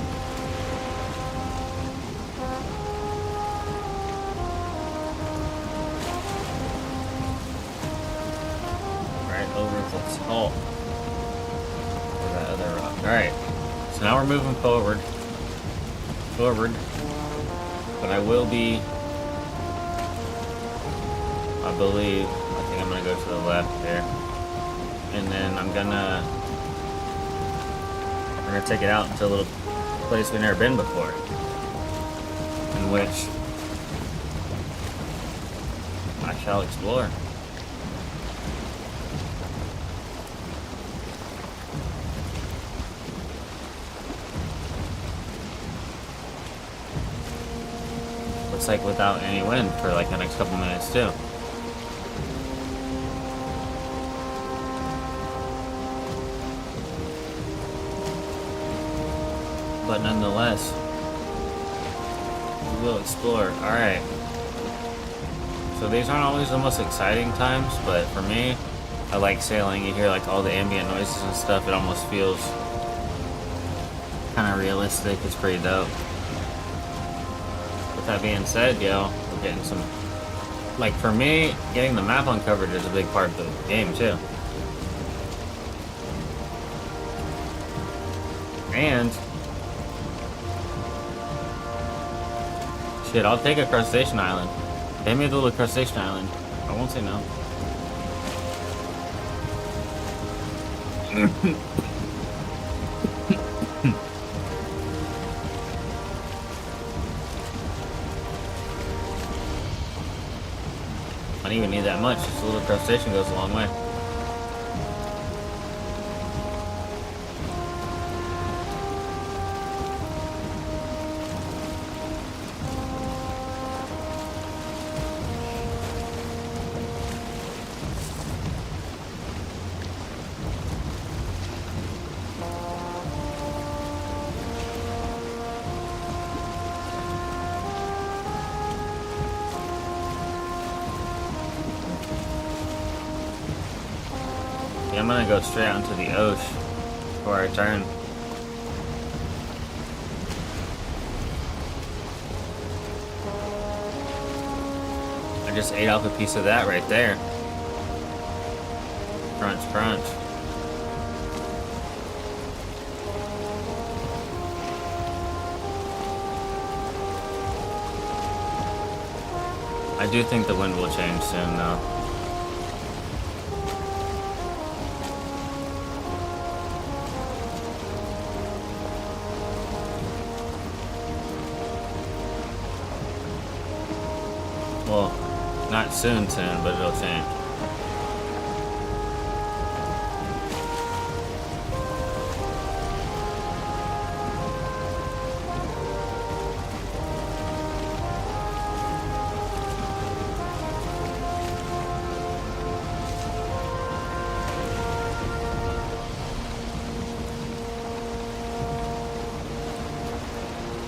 Right over the top of that other rock. Alright, so now we're moving forward. But I will be, I think I'm gonna go to the left there. And then we're gonna take it out into a little place we've never been before. In which I shall explore. Looks like without any wind for like the next couple minutes too. But nonetheless, we will explore. Alright. So these aren't always the most exciting times, but for me, I like sailing. You hear like all the ambient noises and stuff. It almost feels kind of realistic. It's pretty dope. With that being said, yo, we're getting some, like for me, getting the map uncovered is a big part of the game too. And shit, I'll take a crustacean island. They made the little crustacean island. I won't say no. I don't even need that much. Just a little crustacean goes a long way. I'm gonna go straight out into the ocean before I turn. I just ate off a piece of that right there. Crunch, crunch. I do think the wind will change soon though. Well, not soon, but it'll change.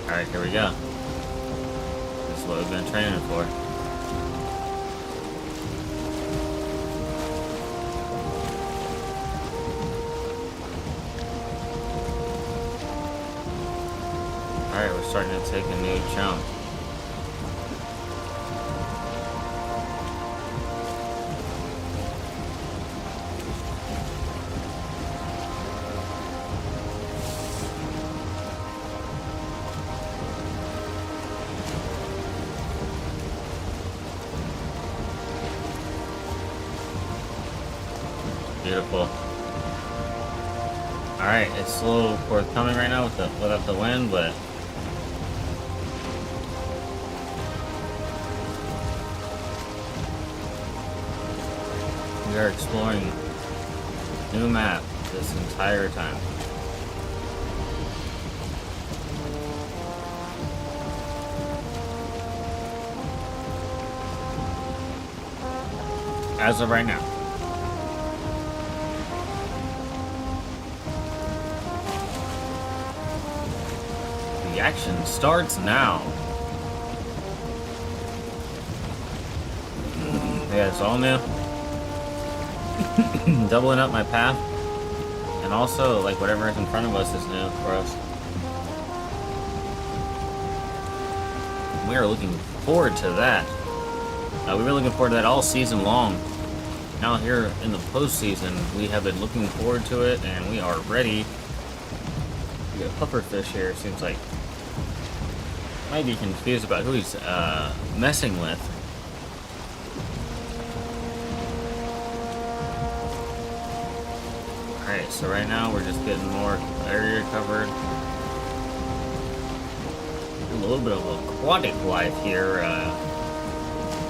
Alright, here we go. This is what we've been training for. Alright, we're starting to take a new jump. Beautiful. Alright, it's a little forthcoming right now without the wind, but we are exploring new map this entire time. As of right now. The action starts now. Yeah, it's all new. Doubling up my path and And also, like, whatever is in front of us is new for us. We are looking forward to that. We've been looking forward to that all season long. Now here in the postseason, we have been looking forward to it, and we are ready. We got pufferfish here, seems like. Might be confused about who he's messing with. Alright, so right now we're just getting more area covered. A little bit of aquatic life here.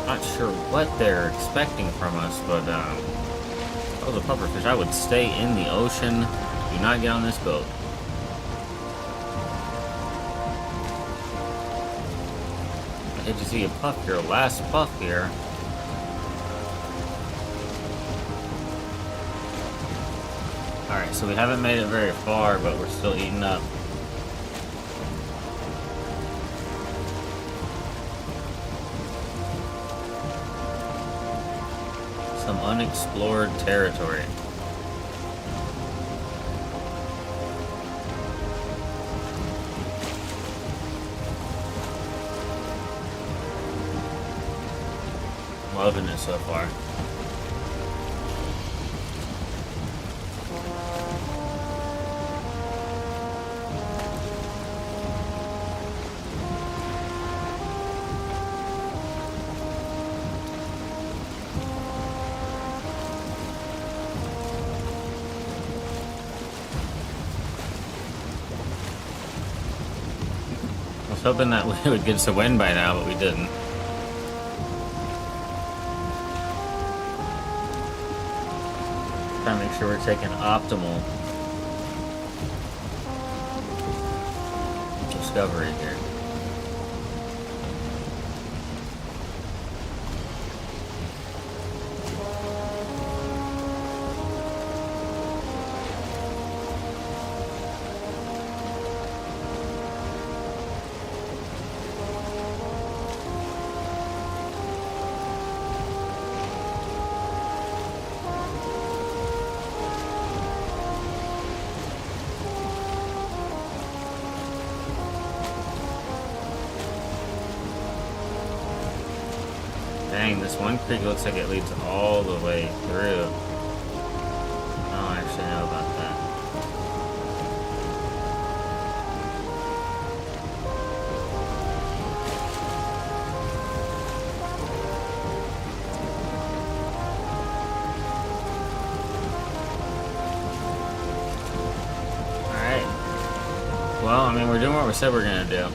Not sure what they're expecting from us, but if I was a pufferfish, I would stay in the ocean. Do not get on this boat. I hate to see you puff your last puff here. Alright, so we haven't made it very far, but we're still eating up. Some unexplored territory. Loving it so far. I was hoping that we would get us a win by now, but we didn't. Trying to make sure we're taking optimal discovery here. Dang, this one creek looks like it leads all the way through. I don't actually know about that. Alright. Well, I mean, we're doing what we said we're gonna do.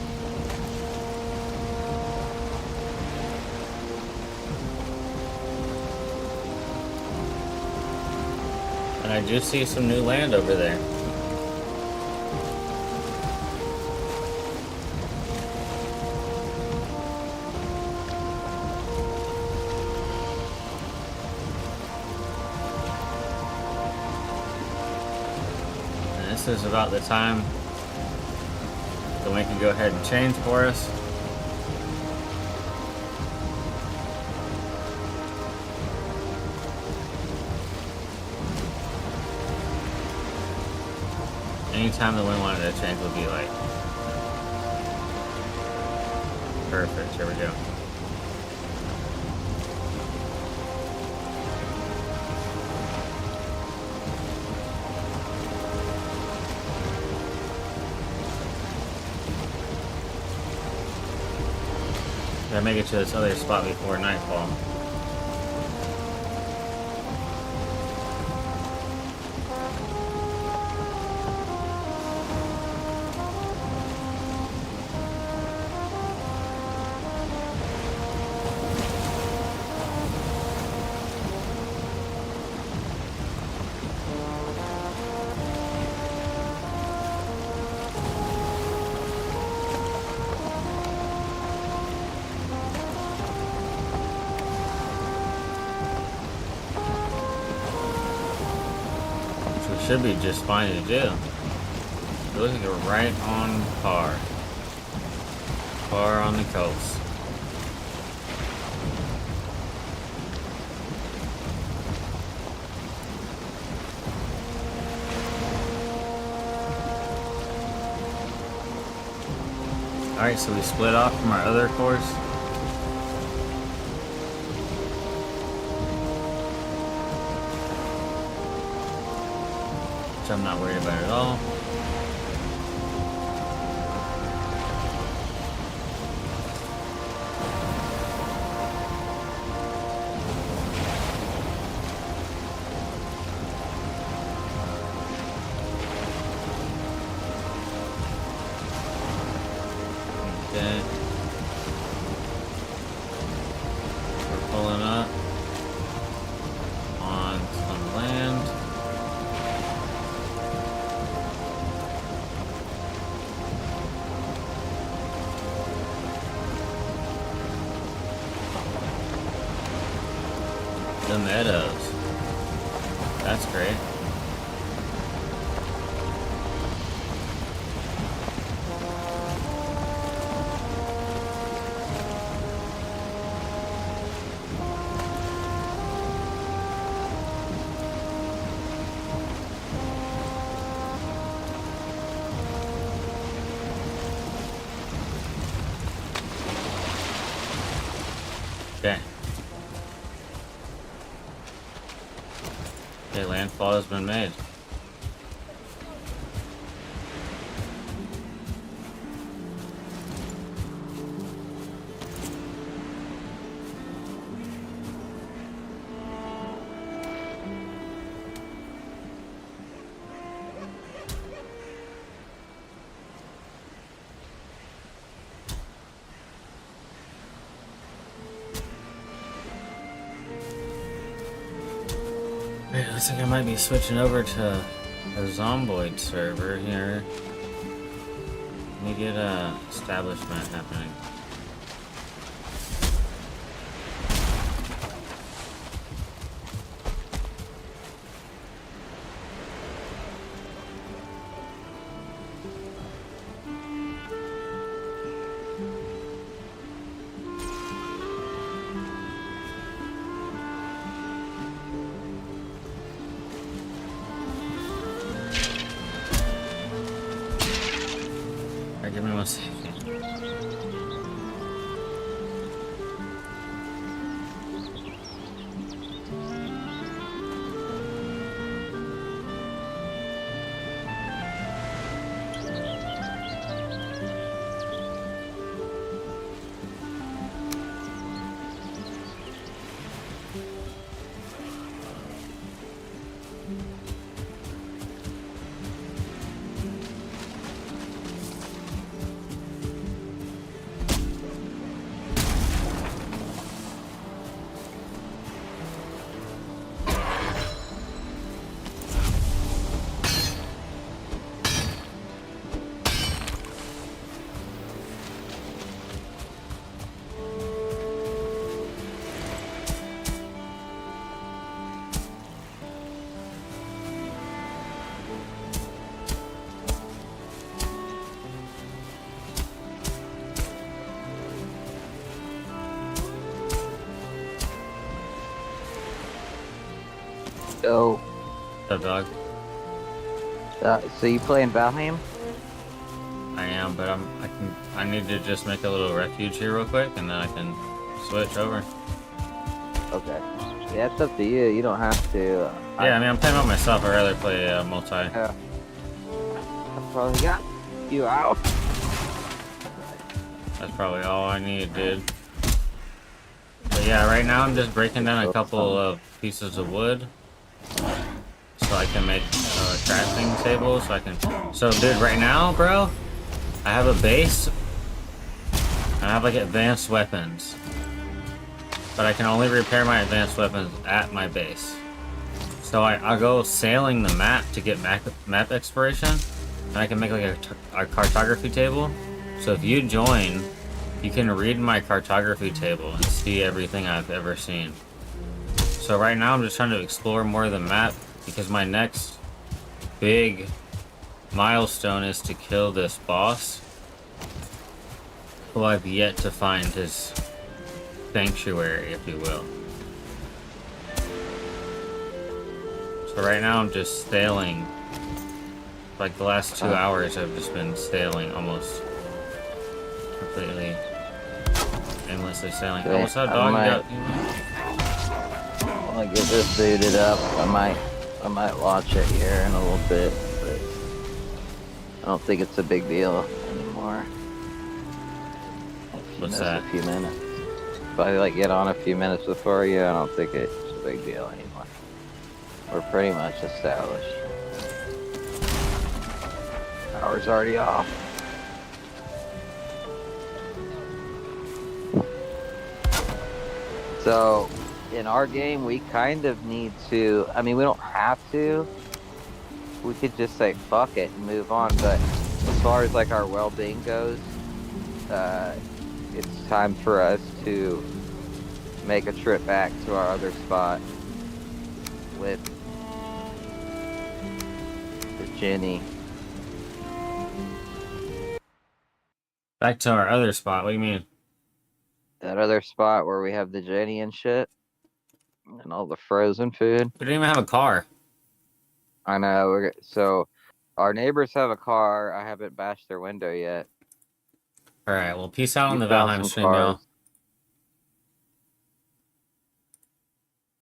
And I do see some new land over there. And this is about the time that we can go ahead and change for us. Anytime the wind wanted to change would be like perfect. Here we go. Gotta make it to this other spot before nightfall. Should be just fine to do. It looks like we're right on par. Par on the coast. Alright, so we split off from our other course. Which I'm not worried about at all. Okay. We're pulling up on some land. The meadows. That's great. Okay. Okay, landfall has been made. Alright, looks like I might be switching over to a zomboid server here. Let me get a establishment happening. Alright, give me 1 second. So, What's up, dog? so you play in Valheim? I am, but I need to just make a little refuge here real quick, and then I can switch over. Okay. Yeah, it's up to you. You don't have to. Yeah, I mean, I'm playing by myself. I'd rather play multi. I probably got you out. That's probably all I need, dude. But yeah, right now I'm just breaking down a couple of pieces of wood, so I can make a crafting table. So dude, right now, bro, I have a base. I have like advanced weapons, but I can only repair my advanced weapons at my base. So I'll go sailing the map to get map exploration, and I can make like a cartography table. So if you join, you can read my cartography table and see everything I've ever seen. So right now I'm just trying to explore more of the map, because my next big milestone is to kill this boss, who I've yet to find his sanctuary, if you will. So right now I'm just sailing. Like the last 2 hours I've just been sailing almost completely aimlessly sailing. Okay, Oh, what's up, I dog? might- You got- I'm gonna get this booted up. I might launch it here in a little bit, but I don't think it's a big deal anymore. If you What's miss that? a few minutes. If I like get on a few minutes before you, I don't think it's a big deal anymore. We're pretty much established. Power's already off. So, in our game, we kind of need to. I mean, we don't have to. We could just say fuck it and move on. But as far as like our well-being goes, it's time for us to make a trip back to our other spot with the Jenny. Back to our other spot. What do you mean? That other spot where we have the Jenny and shit, and all the frozen food. We didn't even have a car. I know. So our neighbors have a car. I haven't bashed their window yet. All right. Well, peace out on You the found Valheim some stream, cars. y'all.